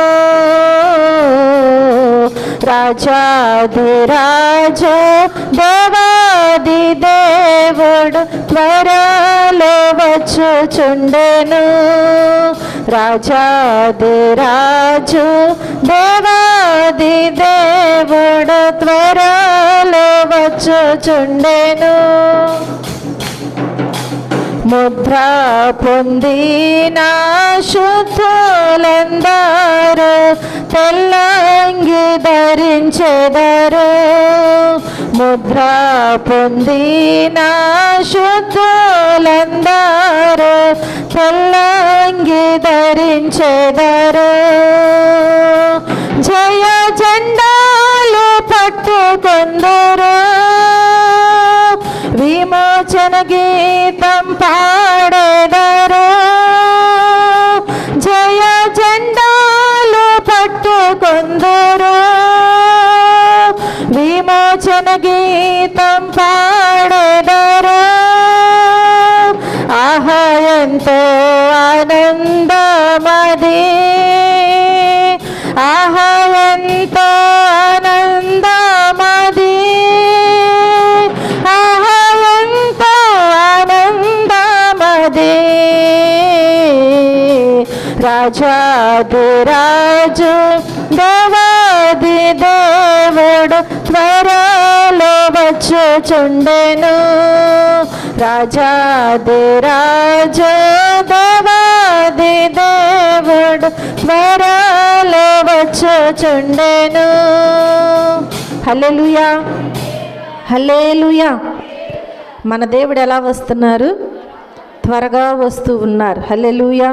రాజాధిరాజు దేవాది దేవుడు త్వరలో వచ్చుచుండెను. రాజాధిరాజు దేవాది దేవుడు త్వరలో వచ్చుచుండెను. ముద్ర పొందిన శుద్ధులందరూ తెల్లంగి ధరించెదరు. ముద్ర పొందిన శుద్ధులందరూ తెల్లంగి ధరించెదరు. జయ జెండాలు పట్టుకొందరు. విమోచన గీతం పాడెదరు. జయ జెండాలు పట్టుకొందరు. విమోచన గీతం పాడెదరు. ఆహా ఎంతో ఆనందమది. ఆహా ఎంతో ఆనందమది. ఆహా ఎంతో ఆనందమది. రాజాధిరాజు దేవాది దేవుడు త్వరలో వచ్చుచుండెను. రాజాధిరాజు దేవాది దేవుడు త్వరలో వచ్చుచుండెను. హల్లెలూయా, హల్లెలూయా. మన దేవుడు ఎలా వస్తున్నారు? త్వరగా వస్తూ ఉన్నారు. హల్లెలూయా.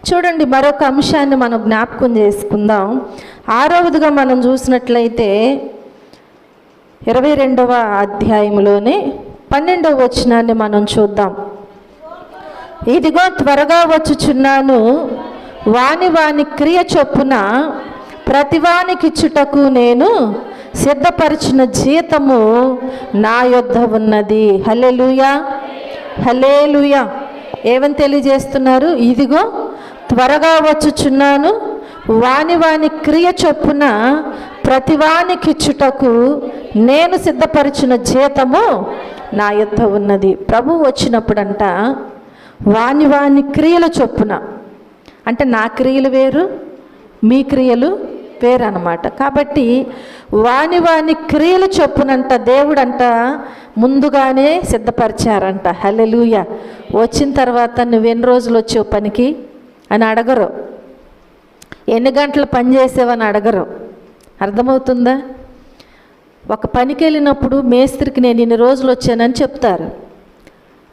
చూడండి, మరొక అంశాన్ని మనం జ్ఞాపకం చేసుకుందాం. 6వదిగా మనం చూసినట్లయితే 22వ అధ్యాయంలోనే 12వ వచనాన్ని మనం చూద్దాం. ఇదిగో త్వరగా వచ్చుచున్నాను, వాని వాని క్రియ చొప్పున ప్రతివానికిచ్చుటకు నేను సిద్ధపరిచిన జీతము నా యొద్ద ఉన్నది. హల్లెలూయా, హల్లెలూయా. ఏమని తెలియజేస్తున్నారు? ఇదిగో త్వరగా వచ్చుచున్నాను, వాని వాని క్రియ చొప్పున ప్రతివానికిచ్చుటకు నేను సిద్ధపరిచిన జీతము నా యొద్ద ఉన్నది. ప్రభు వచ్చినప్పుడంట వాని వాని క్రియల చొప్పున, అంటే నా క్రియలు వేరు, మీ క్రియలు వేరు అన్నమాట. కాబట్టి వాని వాని క్రియల చొప్పునంట దేవుడంట ముందుగానే సిద్ధపరిచారంట. హల్లెలూయా. వచ్చిన తర్వాత నువ్వెన్ని రోజులు వచ్చావు పనికి అని అడగరు, ఎన్ని గంటలు పని చేసావని అడగరు. అర్థమవుతుందా? ఒక పనికి వెళ్ళినప్పుడు మేస్త్రికి నేను ఇన్ని రోజులు వచ్చానని చెప్తారు.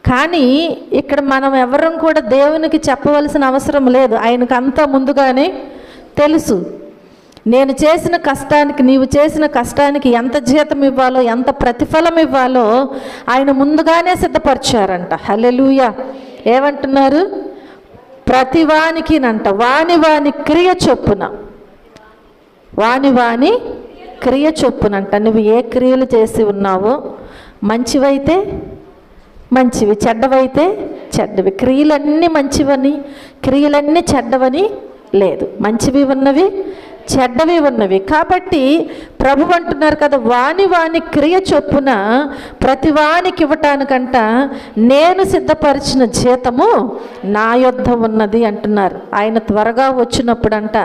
కానీ ఇక్కడ మనం ఎవరం కూడా దేవునికి చెప్పవలసిన అవసరం లేదు. ఆయనకు అంతా ముందుగానే తెలుసు. నేను చేసిన కష్టానికి, నీవు చేసిన కష్టానికి ఎంత జీతం ఇవ్వాలో, ఎంత ప్రతిఫలం ఇవ్వాలో ఆయన ముందుగానే సిద్ధపరిచారంట. హల్లెలూయా. ఏమంటున్నారు? ప్రతివానికినంట వాని వాని క్రియ చొప్పున, వాని వాని క్రియ చొప్పునంట. నువ్వు ఏ క్రియలు చేసి ఉన్నావో, మంచివైతే మంచివి, చెడ్డవైతే చెడ్డవి. క్రియలన్నీ మంచివని, క్రియలన్నీ చెడ్డవని లేదు. మంచివి ఉన్నవి, చెడ్డవి ఉన్నవి. కాబట్టి ప్రభు అంటున్నారు కదా, వాని వాని క్రియ చొప్పున ప్రతి వానికి ఇవ్వటానికంట నేను సిద్ధపరిచిన జీతము నా యొద్ద ఉన్నది అంటున్నారు. ఆయన త్వరగా వచ్చినప్పుడంట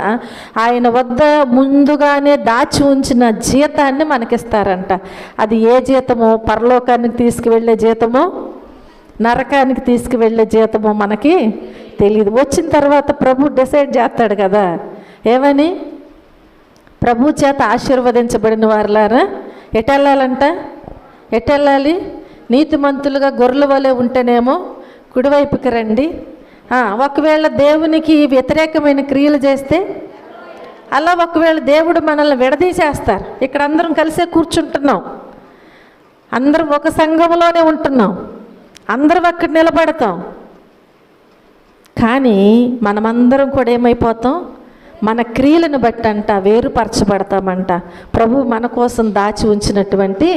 ఆయన వద్ద ముందుగానే దాచి ఉంచిన జీతాన్ని మనకిస్తారంట. అది ఏ జీతమో, పరలోకానికి తీసుకువెళ్ళే జీతమో, నరకానికి తీసుకువెళ్ళే జీతమో మనకి తెలియదు. వచ్చిన తర్వాత ప్రభు డిసైడ్ చేస్తాడు కదా. ఏమని? ప్రభు చేత ఆశీర్వదించబడిన వారులారా ఎటెళ్ళాలంట? ఎటెళ్ళాలి? నీతిమంతులుగా గొర్రెల వలె ఉంటేనేమో కుడివైపుకి రండి. ఒకవేళ దేవునికి వ్యతిరేకమైన క్రియలు చేస్తే, అలా ఒకవేళ దేవుడు మనల్ని విడదీసేస్తారు. ఇక్కడ అందరం కలిసే కూర్చుంటున్నాం, అందరం ఒక సంఘంలోనే ఉంటున్నాం, అందరం అక్కడ నిలబడతాం. కానీ మనమందరం కూడా ఏమైపోతాం? మన క్రియలను బట్టి అంట వేరుపరచబడతామంట. ప్రభు మన కోసం దాచి ఉంచినటువంటి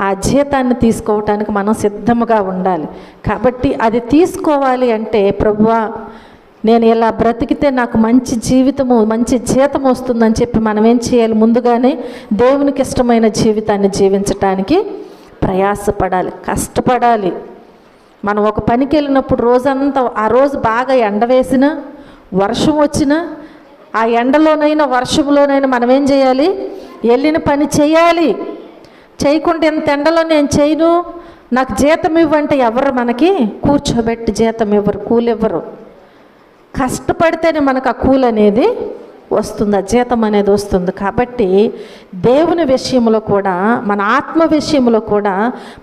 ఆ జీతాన్ని తీసుకోవటానికి మనం సిద్ధముగా ఉండాలి. కాబట్టి అది తీసుకోవాలి అంటే, ప్రభువా నేను ఇలా బ్రతికితే నాకు మంచి జీవితము, మంచి జీతం వస్తుందని చెప్పి మనం ఏం చేయాలి? ముందుగానే దేవునికి ఇష్టమైన జీవితాన్ని జీవించటానికి ప్రయాసపడాలి, కష్టపడాలి. మనం ఒక పనికి వెళ్ళినప్పుడు రోజంతా, ఆ రోజు బాగా ఎండ వేసినా, వర్షం వచ్చినా, ఆ ఎండలోనైనా వర్షంలోనైనా మనం ఏం చేయాలి? వెళ్ళిన పని చేయాలి. చేయకుండా ఇంత ఎండలో నేను చేయను, నాకు జీతం ఇవ్వంటే ఎవరు మనకి కూర్చోబెట్టి జీతం ఇవ్వరు, కూలి ఇవ్వరు. కష్టపడితేనే మనకు ఆ కూలి అనేది వస్తుంది, ఆ జీతం అనేది వస్తుంది. కాబట్టి దేవుని విషయంలో కూడా, మన ఆత్మ విషయంలో కూడా,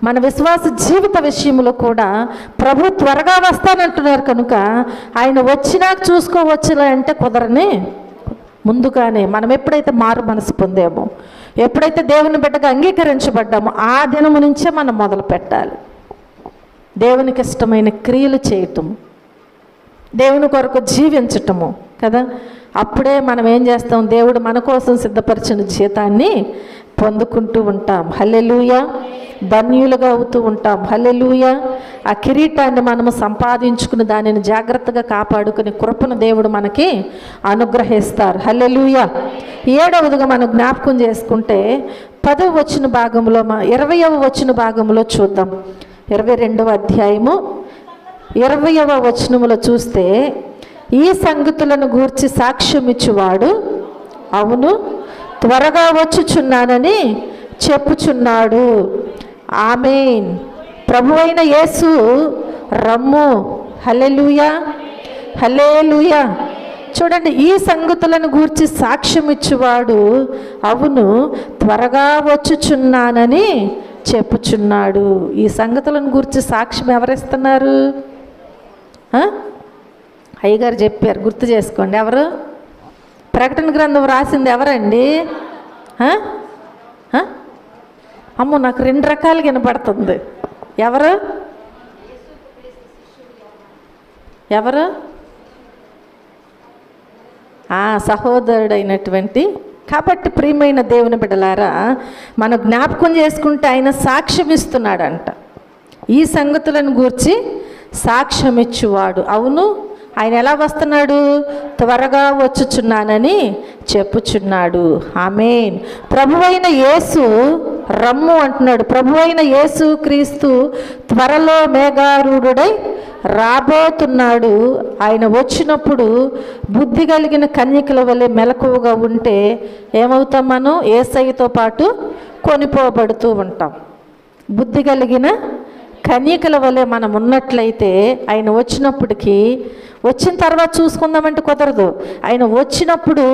మన విశ్వాస జీవిత విషయంలో కూడా ప్రభు త్వరగా వస్తానంటున్నారు కనుక ఆయన వచ్చినాక చూసుకోవచ్చులే అంటే కుదరని. ముందుగానే మనం ఎప్పుడైతే మారు మనసు పొందామో, ఎప్పుడైతే దేవుని బిడ్డగా అంగీకరించబడ్డామో ఆ దినము నుంచే మనం మొదలు పెట్టాలి దేవునికి ఇష్టమైన క్రియలు చేయటము, దేవుని కొరకు జీవించటము కదా. అప్పుడే మనం ఏం చేస్తాం? దేవుడు మన కోసం సిద్ధపరిచిన జీతాన్ని పొందుకుంటూ ఉంటాం. హల్లెలూయా. ధన్యులుగా అవుతూ ఉంటాం. హల్లెలూయా. ఆ కిరీటాన్ని మనము సంపాదించుకుని దానిని జాగ్రత్తగా కాపాడుకుని కృపను దేవుడు మనకి అనుగ్రహిస్తారు. హల్లెలూయా. 7వదిగా మనం జ్ఞాపకం చేసుకుంటే 10వ వచన భాగంలో, 20వ వచన భాగంలో చూద్దాం. 22వ అధ్యాయము 20వ వచనములో చూస్తే, ఈ సంగతులను గూర్చి సాక్ష్యం ఇచ్చువాడు అవును త్వరగా వచ్చుచున్నానని చెప్పుచున్నాడు. ఆమేన్. ప్రభువైన యేసు రమ్ము. హల్లెలూయా, హల్లెలూయా. చూడండి, ఈ సంగతులను గూర్చి సాక్ష్యం ఇచ్చువాడు అవును త్వరగా వచ్చుచున్నానని చెప్పుచున్నాడు. ఈ సంగతులను గురించి సాక్ష్యం ఎవరిస్తున్నారు? అయ్యగారు చెప్పారు, గుర్తు చేసుకోండి. ఎవరు? ప్రకటన గ్రంథం రాసింది ఎవరండి? అమ్మో, నాకు 2 రకాలుగా వినపడుతుంది. ఎవరు? ఎవరు? సహోదరుడైనటువంటి. కాబట్టి ప్రియమైన దేవుని బిడ్డలారా, మనం జ్ఞాపకం చేసుకుంటే ఆయన సాక్ష్యం ఇస్తున్నాడంట. ఈ సంగతులను గూర్చి సాక్ష్యం ఇచ్చువాడు అవును, ఆయన ఎలా వస్తున్నాడు? త్వరగా వచ్చుచున్నానని చెప్పుచున్నాడు. ఆమేన్. ప్రభువైన యేసు రమ్ము అంటున్నాడు. ప్రభువైన యేసు క్రీస్తు త్వరలో మేఘారూఢుడై రాబోతున్నాడు. ఆయన వచ్చినప్పుడు బుద్ధి కలిగిన కన్యకల వలె మెలకువగా ఉంటే ఏమవుతాం? మనం యేసయ్యతో పాటు కొనిపోబడుతూ ఉంటాం. బుద్ధి కలిగిన కన్యకల వలె మనం ఉన్నట్లయితే ఆయన వచ్చినప్పటికీ, వచ్చిన తర్వాత చూసుకుందామంటే కుదరదు. ఆయన వచ్చినప్పుడు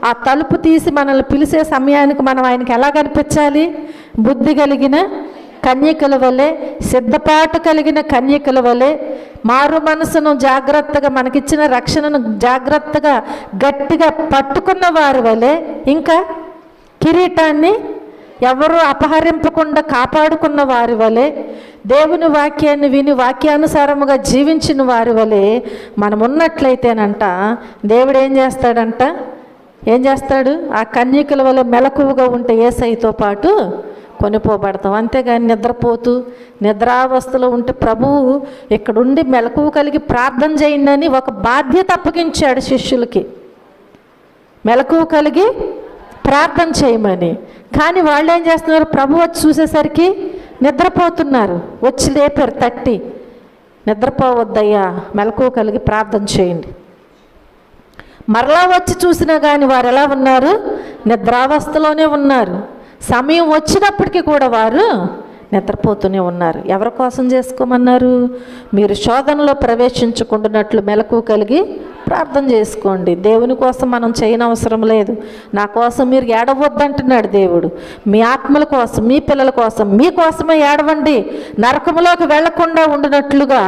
ఆ తలుపు తీసి మనల్ని పిలిచే సమయానికి మనం ఆయనకి ఎలా కనిపించాలి? బుద్ధి కలిగిన కన్యకల వలె, సిద్ధపాటు కలిగిన కన్యకల వలె, మారు మనసును జాగ్రత్తగా, మనకిచ్చిన రక్షణను జాగ్రత్తగా గట్టిగా పట్టుకున్న వారి వలె, ఇంకా కిరీటాన్ని ఎవరు అపహరింపకుండా కాపాడుకున్న వారి వలె, దేవుని వాక్యాన్ని విని వాక్యానుసారముగా జీవించిన వారి వలె మనం ఉన్నట్లయితేనంట దేవుడు ఏం చేస్తాడంట? ఏం చేస్తాడు? ఆ కన్యకల వలె మెలకువగా ఉంటే యేసయ్యతో పాటు కొనిపోబడతాం. అంతేగాని నిద్రపోతూ నిద్రావస్థలో ఉంటే ప్రభువు ఇక్కడుండి మెలకువ కలిగి ప్రార్థన చేయండి అని ఒక బాధ్యత అప్పగించాడు శిష్యులకి, మెలకువ కలిగి ప్రార్థన చేయమని. కానీ వాళ్ళు ఏం చేస్తున్నారు? ప్రభు వచ్చి చూసేసరికి నిద్రపోతున్నారు. వచ్చి లేపారు తట్టి, నిద్రపోవద్దయ్యా, మెలకువ కలిగి ప్రార్థన చేయండి. మరలా వచ్చి చూసినా కానీ వారు ఎలా ఉన్నారు? నిద్రావస్థలోనే ఉన్నారు. సమయం వచ్చినప్పటికీ కూడా వారు నిద్రపోతూనే ఉన్నారు. ఎవరి కోసం చేసుకోమన్నారు? మీరు శోధనలో ప్రవేశించకుండానట్లు మెలకువ కలిగి ప్రార్థన చేసుకోండి. దేవుని కోసం మనం చేయనవసరం లేదు. నా కోసం మీరు ఏడవద్దంటున్నాడు దేవుడు. మీ ఆత్మల కోసం, మీ పిల్లల కోసం, మీకోసమే ఏడవండి. నరకములోకి వెళ్లకుండా ఉండినట్లుగా,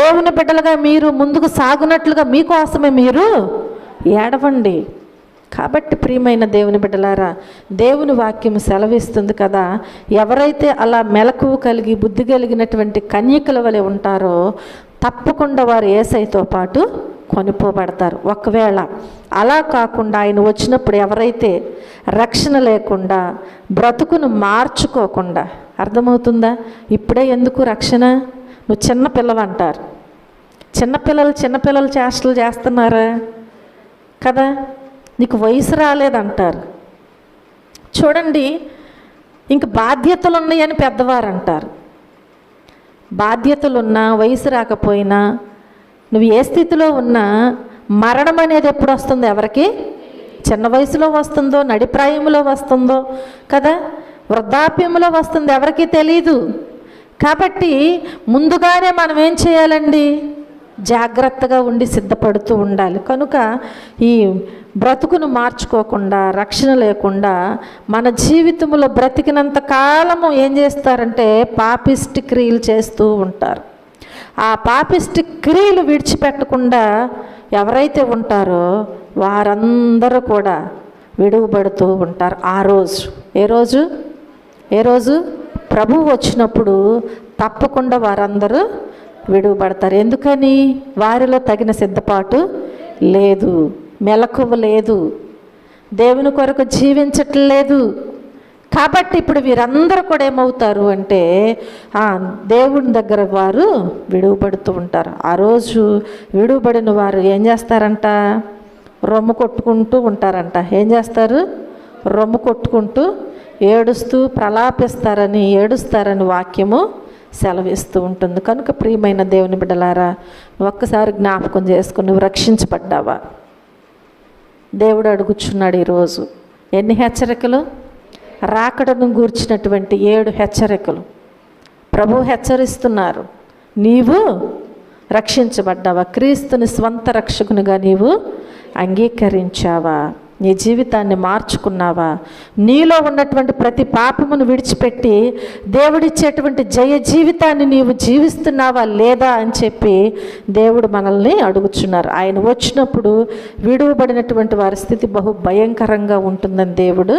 దేవుని బిడ్డలుగా మీరు ముందుకు సాగునట్లుగా మీకోసమే మీరు ఏడవండి. కాబట్టి ప్రియమైన దేవుని బిడ్డలారా, దేవుని వాక్యం సెలవిస్తుంది కదా, ఎవరైతే అలా మెలకువ కలిగి బుద్ధి కలిగినటువంటి కన్యకల వలె ఉంటారో తప్పకుండా వారు యేసయ్యతో పాటు కొనిపోబడతారు. ఒకవేళ అలా కాకుండా ఆయన వచ్చినప్పుడు ఎవరైతే రక్షణ లేకుండా బ్రతుకును మార్చుకోకుండా, అర్థమవుతుందా? ఇప్పుడే ఎందుకు రక్షణ? నువ్వు చిన్న పిల్లవంటారు. చిన్నపిల్లలు చేష్టలు చేస్తున్నారా కదా? నీకు వయసు రాలేదంటారు. చూడండి, ఇంక బాధ్యతలు ఉన్నాయని పెద్దవారు అంటారు. బాధ్యతలున్నా వయసు రాకపోయినా నువ్వు ఏ స్థితిలో ఉన్నా మరణం అనేది ఎప్పుడు వస్తుందో ఎవరికి? చిన్న వయసులో వస్తుందో, నడిప్రాయంలో వస్తుందో కదా, వృద్ధాప్యంలో వస్తుంది, ఎవరికి తెలీదు. కాబట్టి ముందుగానే మనం ఏం చేయాలండి? జాగ్రత్తగా ఉండి సిద్ధపడుతూ ఉండాలి. కనుక ఈ బ్రతుకును మార్చుకోకుండా, రక్షణ లేకుండా మన జీవితంలో బ్రతికినంత కాలము ఏం చేస్తారంటే పాపిష్టి క్రియలు చేస్తూ ఉంటారు. ఆ పాపిష్టి క్రియలు విడిచిపెట్టకుండా ఎవరైతే ఉంటారో వారందరూ కూడా విడువబడుతూ ఉంటారు. ఆ రోజు ఏ రోజు ప్రభువు వచ్చినప్పుడు తప్పకుండా వారందరూ విడువబడతారు. ఎందుకని? వారిలో తగిన సిద్ధపాటు లేదు, మెలకువ లేదు, దేవుని కొరకు జీవించట్లేదు. కాబట్టి ఇప్పుడు వీరందరూ కూడా ఏమవుతారు అంటే దేవుని దగ్గర వారు విడువబడుతూ ఉంటారు. ఆ రోజు విడువబడిన వారు ఏం చేస్తారంట? రొమ్ము కొట్టుకుంటూ ఉంటారంట. ఏం చేస్తారు? రొమ్ము కొట్టుకుంటూ ఏడుస్తూ ఏడుస్తారని వాక్యము సెలవిస్తూ ఉంటుంది. కనుక ప్రియమైన దేవుని బిడ్డలారా, నువ్వు ఒక్కసారి జ్ఞాపకం చేసుకుని నువ్వు రక్షించబడ్డావా? దేవుడు అడుగుచున్నాడు ఈరోజు. ఎన్ని హెచ్చరికలు? రాకడను గూర్చినటువంటి 7 హెచ్చరికలు ప్రభువు హెచ్చరిస్తున్నారు. నీవు రక్షించబడ్డావా? క్రీస్తుని స్వంత రక్షకునిగా నీవు అంగీకరించావా? నీ జీవితాన్ని మార్చుకున్నావా? నీలో ఉన్నటువంటి ప్రతి పాపమును విడిచిపెట్టి దేవుడిచ్చేటువంటి జయ జీవితాన్ని నీవు జీవిస్తున్నావా లేదా అని చెప్పి దేవుడు మనల్ని అడుగుచున్నారు. ఆయన వచ్చినప్పుడు విడువబడినటువంటి వారి స్థితి బహు భయంకరంగా ఉంటుందని దేవుడు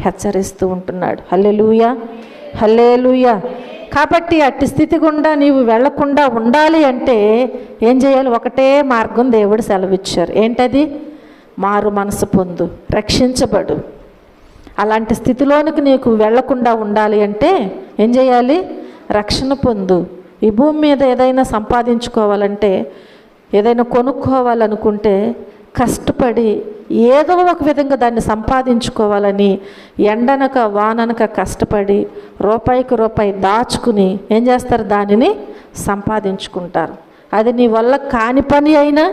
హెచ్చరిస్తూ ఉంటున్నాడు. హల్లెలూయా, హల్లెలూయా. కాబట్టి అట్టి స్థితి గుండా నీవు వెళ్లకుండా ఉండాలి అంటే ఏం చేయాలి? ఒకటే మార్గం దేవుడు సెలవిచ్చారు. ఏంటది? మారు మనసు పొందు, రక్షించబడు. అలాంటి స్థితిలోనికి నీకు వెళ్లకుండా ఉండాలి అంటే ఏం చేయాలి? రక్షణ పొందు. ఈ భూమి మీద ఏదైనా సంపాదించుకోవాలంటే, ఏదైనా కొనుక్కోవాలనుకుంటే కష్టపడి ఏదో ఒక విధంగా దాన్ని సంపాదించుకోవాలని ఎండనక వాననక కష్టపడి రూపాయికి రూపాయి దాచుకుని ఏం చేస్తారు? దానిని సంపాదించుకుంటారు. అది నీ వల్ల కాని పని అయినా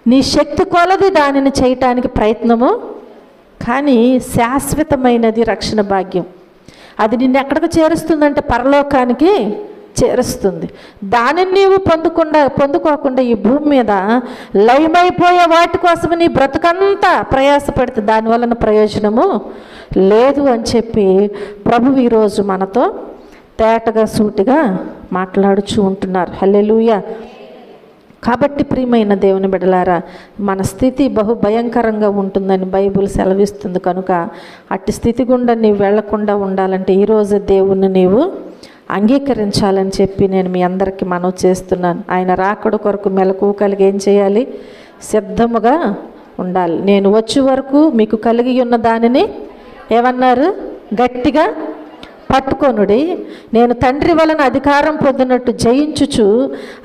నీ శక్తి కొలది దానిని చేయటానికి ప్రయత్నము. కానీ శాశ్వతమైనది రక్షణ భాగ్యం. అది నిన్ను ఎక్కడికి చేరుస్తుందంటే పరలోకానికి చేరుస్తుంది. దానిని నీవు పొందుకోకుండా ఈ భూమి మీద లయమైపోయే వాటి కోసం నీ బ్రతుకంతా ప్రయాసపడితే దాని వలన ప్రయోజనము లేదు అని చెప్పి ప్రభువు ఈరోజు మనతో తేటగా సూటిగా మాట్లాడుచూ ఉంటున్నారు. హల్లెలూయా. కాబట్టి ప్రియమైన దేవుని బిడ్డలారా, మన స్థితి బహు భయంకరంగా ఉంటుందని బైబిల్ సెలవిస్తుంది. కనుక అట్టి స్థితి గుండా నీవు వెళ్లకుండా ఉండాలంటే ఈరోజు దేవుణ్ణి నీవు అంగీకరించాలని చెప్పి నేను మీ అందరికీ మనవి చేస్తున్నాను. ఆయన రాకడ కొరకు మెలకువ కలిగి ఏం చేయాలి? సిద్ధముగా ఉండాలి. నేను వచ్చే వరకు మీకు కలిగి ఉన్న దానిని ఏమన్నారు? గట్టిగా పట్టుకొనుడి. నేను తండ్రి వలన అధికారం పొందినట్టు జయించుచు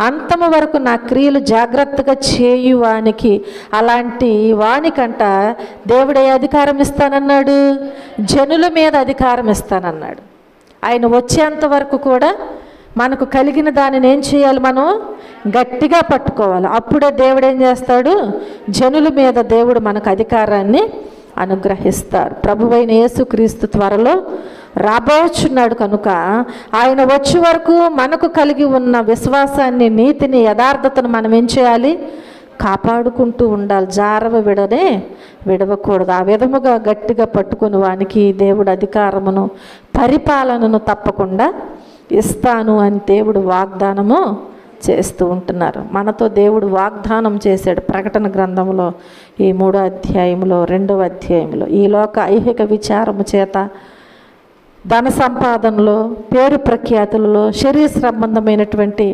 అంతము వరకు నా క్రియలు జాగ్రత్తగా చేయువానికి, అలాంటి వానికంట దేవుడే అధికారం ఇస్తానన్నాడు? జనుల మీద అధికారం ఇస్తానన్నాడు. ఆయన వచ్చేంత వరకు కూడా మనకు కలిగిన దానిని ఏం చేయాలి? మనం గట్టిగా పట్టుకోవాలి. అప్పుడే దేవుడు ఏం చేస్తాడు? జనుల మీద దేవుడు మనకు అధికారాన్ని అనుగ్రహిస్తారు. ప్రభువైన యేసుక్రీస్తు త్వరలో రాబోచున్నాడు. కనుక ఆయన వచ్చే వరకు మనకు కలిగి ఉన్న విశ్వాసాన్ని, నీతిని, యథార్థతను మనం ఏం చేయాలి? కాపాడుకుంటూ ఉండాలి. విడవకూడదు. ఆ విధముగా గట్టిగా పట్టుకుని వానికి దేవుడు అధికారమును, పరిపాలనను తప్పకుండా ఇస్తాను అని దేవుడు వాగ్దానము చేస్తూ ఉంటున్నారు. మనతో దేవుడు వాగ్దానం చేశాడు ప్రకటన గ్రంథంలో ఈ 3వ అధ్యాయంలో 2వ అధ్యాయంలో. ఈ లోక ఐహిక విచారము చేత, ధన సంపాదనలో, పేరు ప్రఖ్యాతులలో, శరీర సంబంధమైనటువంటి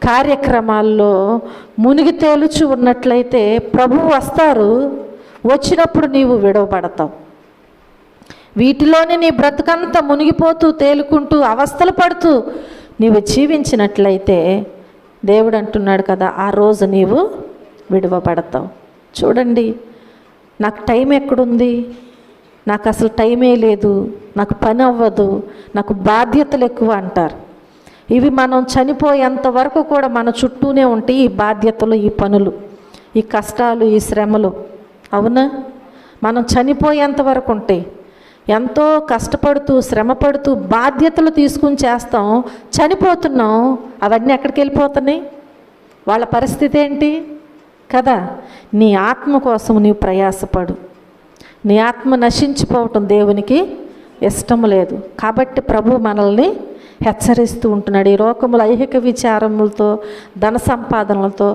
కార్యక్రమాల్లో మునిగి తేలుచు ఉన్నట్లయితే ప్రభువు వస్తారు. వచ్చినప్పుడు నీవు విడవబడతావు. వీటిలోనే నీ బ్రతుకంతా మునిగిపోతూ తేలుకుంటూ అవస్థలు పడుతూ నీవు జీవించినట్లయితే దేవుడు అంటున్నాడు కదా, ఆ రోజు నీవు విడువబడతావు. చూడండి, నాకు టైం ఎక్కడుంది, నాకు అసలు టైమే లేదు, నాకు పని అవ్వదు, నాకు బాధ్యతలు ఎక్కువ అంటారు. ఇవి మనం చనిపోయేంత వరకు కూడా మన చుట్టూనే ఉంటాయి ఈ బాధ్యతలు, ఈ పనులు, ఈ కష్టాలు, ఈ శ్రమలు. అవునా? మనం చనిపోయేంత వరకు ఉంటాయి. ఎంతో కష్టపడుతూ శ్రమపడుతూ బాధ్యతలు తీసుకుని చేస్తాం, చనిపోతున్నాం, అవన్నీ ఎక్కడికి వెళ్ళిపోతున్నాయి? వాళ్ళ పరిస్థితి ఏంటి కదా? నీ ఆత్మ కోసం నీవు ప్రయాసపడు. నీ ఆత్మ నశించిపోవటం దేవునికి ఇష్టం లేదు. కాబట్టి ప్రభు మనల్ని హెచ్చరిస్తూ ఉంటున్నాడు. ఈ లోకముల ఐహిక విచారములతో, ధన సంపాదనలతో,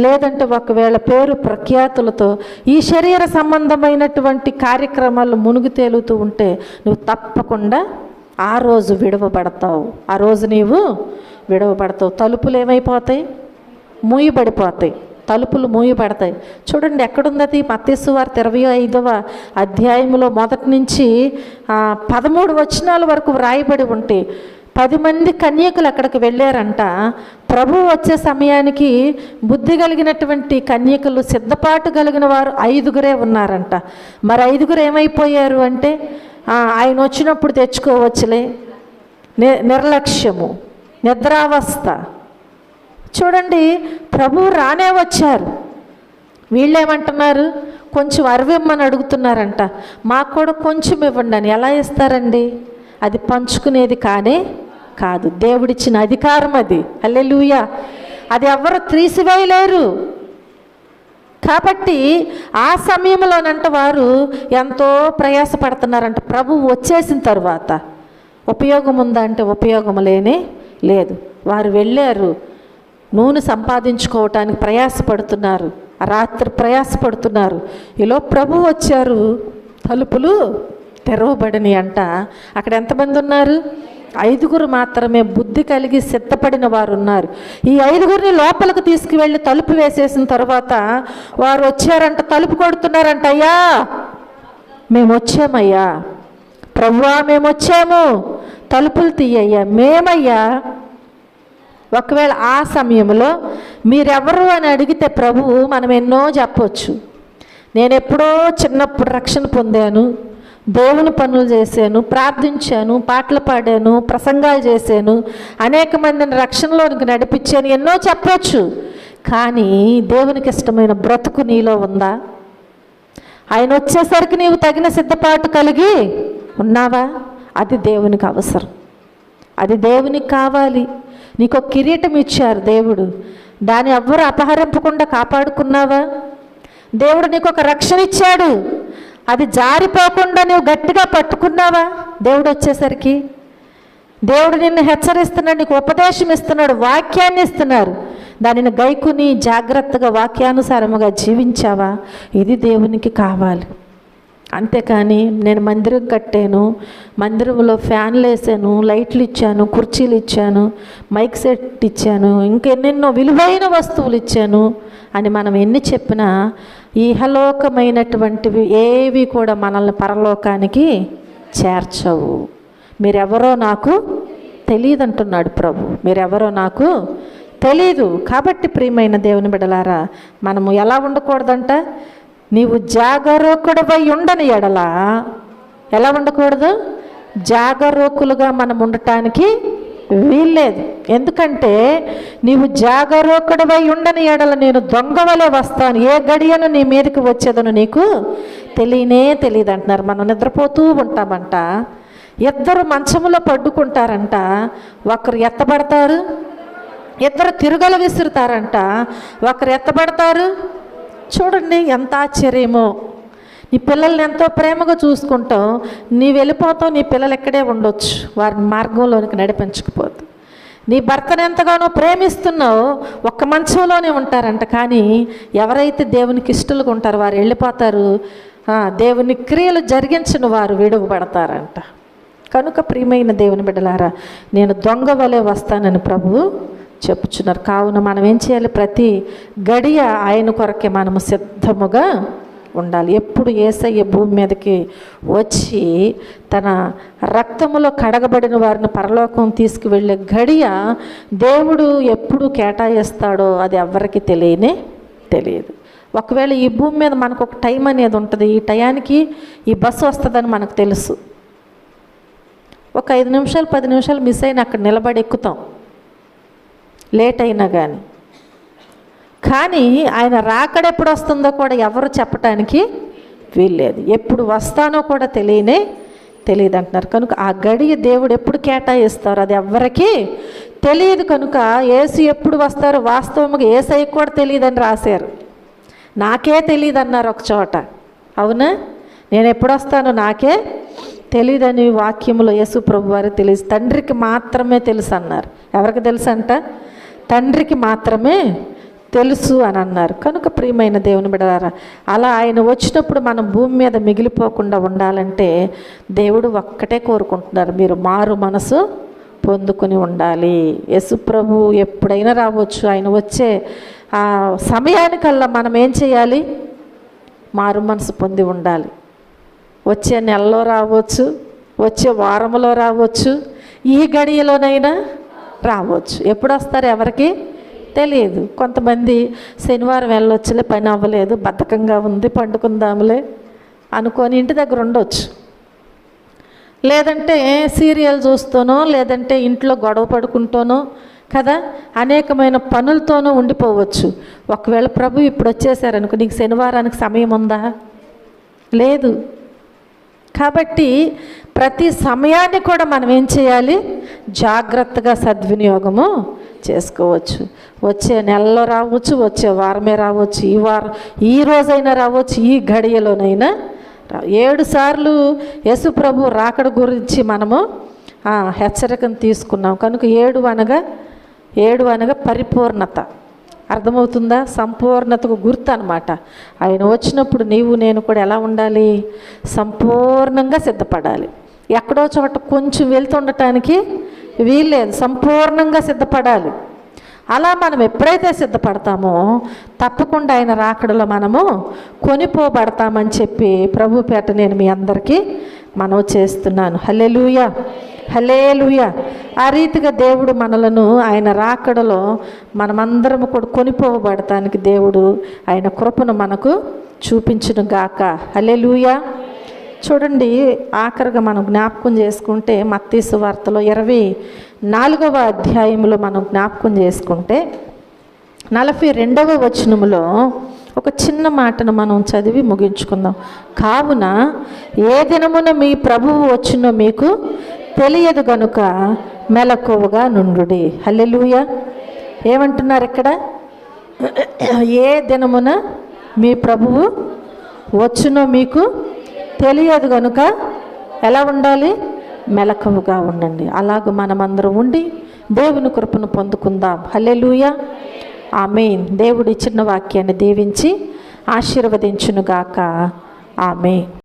లేదంటే ఒకవేళ పేరు ప్రఖ్యాతులతో, ఈ శరీర సంబంధమైనటువంటి కార్యక్రమాలు మునిగి తేలుతూ ఉంటే నువ్వు తప్పకుండా ఆ రోజు విడవబడతావు. ఆ రోజు నీవు విడవబడతావు. తలుపులు ఏమైపోతాయి? మూయబడిపోతాయి. తలుపులు మూయబడతాయి. చూడండి, ఎక్కడుంది మత్తయి సువార్త 25వ అధ్యాయంలో మొదటి నుంచి 13 వచనాల వరకు వ్రాయబడి ఉంటే 10 మంది కన్యకులు అక్కడికి వెళ్ళారంట. ప్రభు వచ్చే సమయానికి బుద్ధి కలిగినటువంటి కన్యకులు, సిద్ధపాటు కలిగిన వారు 5గురే ఉన్నారంట. మరి 5గురు ఏమైపోయారు అంటే, ఆయన వచ్చినప్పుడు తెచ్చుకోవచ్చులే, నిర్లక్ష్యము, నిద్రావస్థ. చూడండి, ప్రభు రానే వచ్చారు. వీళ్ళేమంటున్నారు? కొంచెం అరవిమ్మని అడుగుతున్నారంట. మాకు కూడా కొంచెం ఇవ్వండి అని. ఎలా ఇస్తారండి? అది పంచుకునేది కానే కాదు. దేవుడిచ్చిన అధికారం అది. హల్లెలూయా. అది ఎవరు తీసివేయలేరు. కాబట్టి ఆ సమయంలోనంట వారు ఎంతో ప్రయాసపడుతున్నారంట. ప్రభు వచ్చేసిన తర్వాత ఉపయోగం ఉందా అంటే ఉపయోగం లేనే లేదు. వారు వెళ్ళారు, నూనె సంపాదించుకోవటానికి ప్రయాసపడుతున్నారు, రాత్రి ప్రయాసపడుతున్నారు. ఈలో ప్రభు వచ్చారు, తలుపులు తెరవబడిని అంట. అక్కడ ఎంతమంది ఉన్నారు? 5గురు మాత్రమే బుద్ధి కలిగి సిద్ధపడిన వారు ఉన్నారు. ఈ 5గురిని లోపలికి తీసుకువెళ్ళి తలుపు వేసేసిన తర్వాత వారు వచ్చారంట, తలుపు కొడుతున్నారంట. అయ్యా మేము వచ్చామయ్యా, ప్రభువా మేము వచ్చాము, తలుపులు తీయ్యా. మేమయ్యా. ఒకవేళ ఆ సమయంలో మీరెవరు అని అడిగితే ప్రభువు మనం ఎన్నో చెప్పవచ్చు. నేను ఎప్పుడో చిన్నప్పుడు రక్షణ పొందాను, దేవుని పనులు చేశాను, ప్రార్థించాను, పాటలు పాడాను, ప్రసంగాలు చేశాను, అనేక మందిని రక్షణలోనికి నడిపించాను, ఎన్నో చెప్పవచ్చు. కానీ దేవునికి ఇష్టమైన బ్రతుకు నీలో ఉందా? ఆయన వచ్చేసరికి నీవు తగిన సిద్ధపాటు కలిగి ఉన్నావా? అది దేవునికి అవసరం, అది దేవునికి కావాలి. నీకు ఒక కిరీటం ఇచ్చారు దేవుడు, దాన్ని ఎవ్వరు అపహరింపకుండా కాపాడుకున్నావా? దేవుడు నీకు ఒక రక్షణ ఇచ్చాడు, అది జారిపోకుండా నువ్వు గట్టిగా పట్టుకున్నావా? దేవుడు వచ్చేసరికి దేవుడు నిన్ను హెచ్చరిస్తున్నాడు, నీకు ఉపదేశం ఇస్తున్నాడు, వాక్యాన్ని ఇస్తున్నారు. దానిని గైకుని జాగ్రత్తగా వాక్యానుసారముగా జీవించావా? ఇది దేవునికి కావాలి. అంతేకాని నేను మందిరం కట్టాను, మందిరంలో ఫ్యాన్లు వేసాను, లైట్లు ఇచ్చాను, కుర్చీలు ఇచ్చాను, మైక్ సెట్ ఇచ్చాను, ఇంకెన్నెన్నో విలువైన వస్తువులు ఇచ్చాను అని మనం ఎన్ని చెప్పినా ఇహలోకమైనటువంటివి ఏవి కూడా మనల్ని పరలోకానికి చేర్చవు. మీరెవరో నాకు తెలియదు అంటున్నాడు ప్రభు. మీరెవరో నాకు తెలీదు. కాబట్టి ప్రియమైన దేవుని బిడ్డలారా, మనము ఎలా ఉండకూడదంట? నీవు జాగరూకుడవై ఉండని ఎడల ఎలా ఉండకూడదు? జాగరూకులుగా మనం ఉండటానికి వీల్లేదు. ఎందుకంటే నీవు జాగరూకుడవై ఉండని ఎడల నేను దొంగవలే వస్తాను, ఏ గడియను నీ మీదకి వచ్చేదను నీకు తెలియదు అంటున్నారు. మనం నిద్రపోతూ ఉంటామంట, ఇద్దరు మంచములో పడుకుంటారంట, ఒకరు ఎత్తబడతారు, ఇద్దరు తిరుగలు విసురుతారంట, ఒకరు ఎత్తబడతారు. చూడండి ఎంత ఆశ్చర్యమో. నీ పిల్లల్ని ఎంతో ప్రేమగా చూసుకుంటావు, నీ వెళ్ళిపోతావు, నీ పిల్లలు ఎక్కడే ఉండొచ్చు, వారిని మార్గంలోనికి నడిపించకపోతే. నీ భర్తను ఎంతగానో ప్రేమిస్తున్నావు, ఒక్క మంచంలోనే ఉంటారంట. కానీ ఎవరైతే దేవునికి ఇష్టలుగా ఉంటారో వారు వెళ్ళిపోతారు, దేవుని క్రియలు జరిగించిన వారు విడువబడతారంట. కనుక ప్రియమైన దేవుని బిడ్డలారా, నేను దొంగ వలె వస్తానని ప్రభువు చెప్పుచున్నారు. కావున మనం ఏం చేయాలి? ప్రతి గడియ ఆయన కొరకే మనము సిద్ధముగా ఉండాలి. ఎప్పుడు యేసయ్య భూమి మీదకి వచ్చి తన రక్తములో కడగబడిన వారిని పరలోకం తీసుకువెళ్ళే గడియ దేవుడు ఎప్పుడు కేటాయిస్తాడో అది ఎవరికి తెలియదు. ఒకవేళ ఈ భూమి మీద మనకు ఒక టైం అనేది ఉంటుంది. ఈ టయానికి ఈ బస్సు వస్తుందని మనకు తెలుసు. ఒక 5 నిమిషాలు 10 నిమిషాలు మిస్ అయినా అక్కడ నిలబడి ఎక్కుతాం, లేట్ అయినా కానీ ఆయన రాకడ ఎప్పుడు వస్తుందో కూడా ఎవరు చెప్పటానికి వీల్లేదు. ఎప్పుడు వస్తానో కూడా తెలియదు అంటున్నారు. కనుక ఆ గడియ దేవుడు ఎప్పుడు కేటాయిస్తారు అది ఎవరికి తెలియదు. కనుక యేసు ఎప్పుడు వస్తారో వాస్తవంగా యేసయ్యకు కూడా తెలియదని రాశారు. నాకే తెలియదు అన్నారు ఒక చోట. అవునా? నేను ఎప్పుడు వస్తానో నాకే తెలియదని వాక్యంలో యేసు ప్రభు వారికి తెలియదు. తండ్రికి మాత్రమే తెలుసు అన్నారు. ఎవరికి తెలుసు అంట? తండ్రికి మాత్రమే తెలుసు అని అన్నారు. కనుక ప్రియమైన దేవుని బిడ్డలారా, అలా ఆయన వచ్చినప్పుడు మనం భూమి మీద మిగిలిపోకుండా ఉండాలంటే దేవుడు ఒక్కటే కోరుకుంటున్నారు, మీరు మారు మనసు పొందుకొని ఉండాలి. యేసు ప్రభు ఎప్పుడైనా రావచ్చు. ఆయన వచ్చే ఆ సమయానికల్లా మనం ఏం చేయాలి? మారు మనసు పొంది ఉండాలి. వచ్చే నెలలో రావచ్చు, వచ్చే వారంలో రావచ్చు, ఈ గడియలోనైనా రావచ్చు. ఎప్పుడు వస్తారు ఎవరికి తెలియదు. కొంతమంది శనివారం వెళ్ళొచ్చులే, పని అవ్వలేదు, బద్ధకంగా ఉంది, పండుకుందాములే అనుకొని ఇంటి దగ్గర ఉండొచ్చు. లేదంటే సీరియల్ చూస్తూనో, లేదంటే ఇంట్లో గొడవ పడుకుంటూనో కదా, అనేకమైన పనులతోనూ ఉండిపోవచ్చు. ఒకవేళ ప్రభు ఇప్పుడు వచ్చేసారనుకో, నీకు శనివారానికి సమయం ఉందా? లేదు. కాబట్టి ప్రతి సమయాన్ని కూడా మనం ఏం చేయాలి? జాగ్రత్తగా సద్వినియోగము చేసుకోవచ్చు. వచ్చే నెలలో రావచ్చు, వచ్చే వారమే రావచ్చు, ఈ రోజైనా రావచ్చు, ఈ గడియలోనైనా 7 సార్లు యేసు ప్రభు రాకడ గురించి మనము హెచ్చరికను తీసుకున్నాం. కనుక 7 అనగా పరిపూర్ణత. అర్థమవుతుందా? సంపూర్ణతకు గుర్తు అన్నమాట. ఆయన వచ్చినప్పుడు నీవు నేను కూడా ఎలా ఉండాలి? సంపూర్ణంగా సిద్ధపడాలి. ఎక్కడో చోట కొంచెం వెళ్తుండటానికి వీల్లేదు, సంపూర్ణంగా సిద్ధపడాలి. అలా మనం ఎప్పుడైతే సిద్ధపడతామో తప్పకుండా ఆయన రాకడలో మనము కొనిపోబడతామని చెప్పి ప్రభు పేట నేను మీ అందరికీ మనవి చేస్తున్నాను. హల్లెలూయా, హల్లెలూయా. ఆ రీతిగా దేవుడు మనలను ఆయన రాకడలో మనమందరము కూడా కొనిపోబడటానికి దేవుడు ఆయన కృపను మనకు చూపించును గాక. హల్లెలూయా. చూడండి, ఆఖరిగా మనం జ్ఞాపకం చేసుకుంటే మత్తయి సువార్తలో 24వ అధ్యాయంలో మనం జ్ఞాపకం చేసుకుంటే 42వ వచనములో ఒక చిన్న మాటను మనం చదివి ముగించుకుందాం. కావున ఏ దినమున మీ ప్రభువు వచ్చునో మీకు తెలియదు గనుక మెలకువగా నుండుడి. హల్లెలూయా. ఏమంటున్నారు ఇక్కడ? ఏ దినమున మీ ప్రభువు వచ్చునో మీకు తెలియదు కనుక ఎలా ఉండాలి? మెలకువగా ఉండండి. అలాగ మనమందరం ఉండి దేవుని కృపను పొందుకుందాం. హల్లెలూయా, ఆమేన్. దేవుడి చిన్న వాక్యాన్ని దీవించి ఆశీర్వదించునుగాక. ఆమేన్.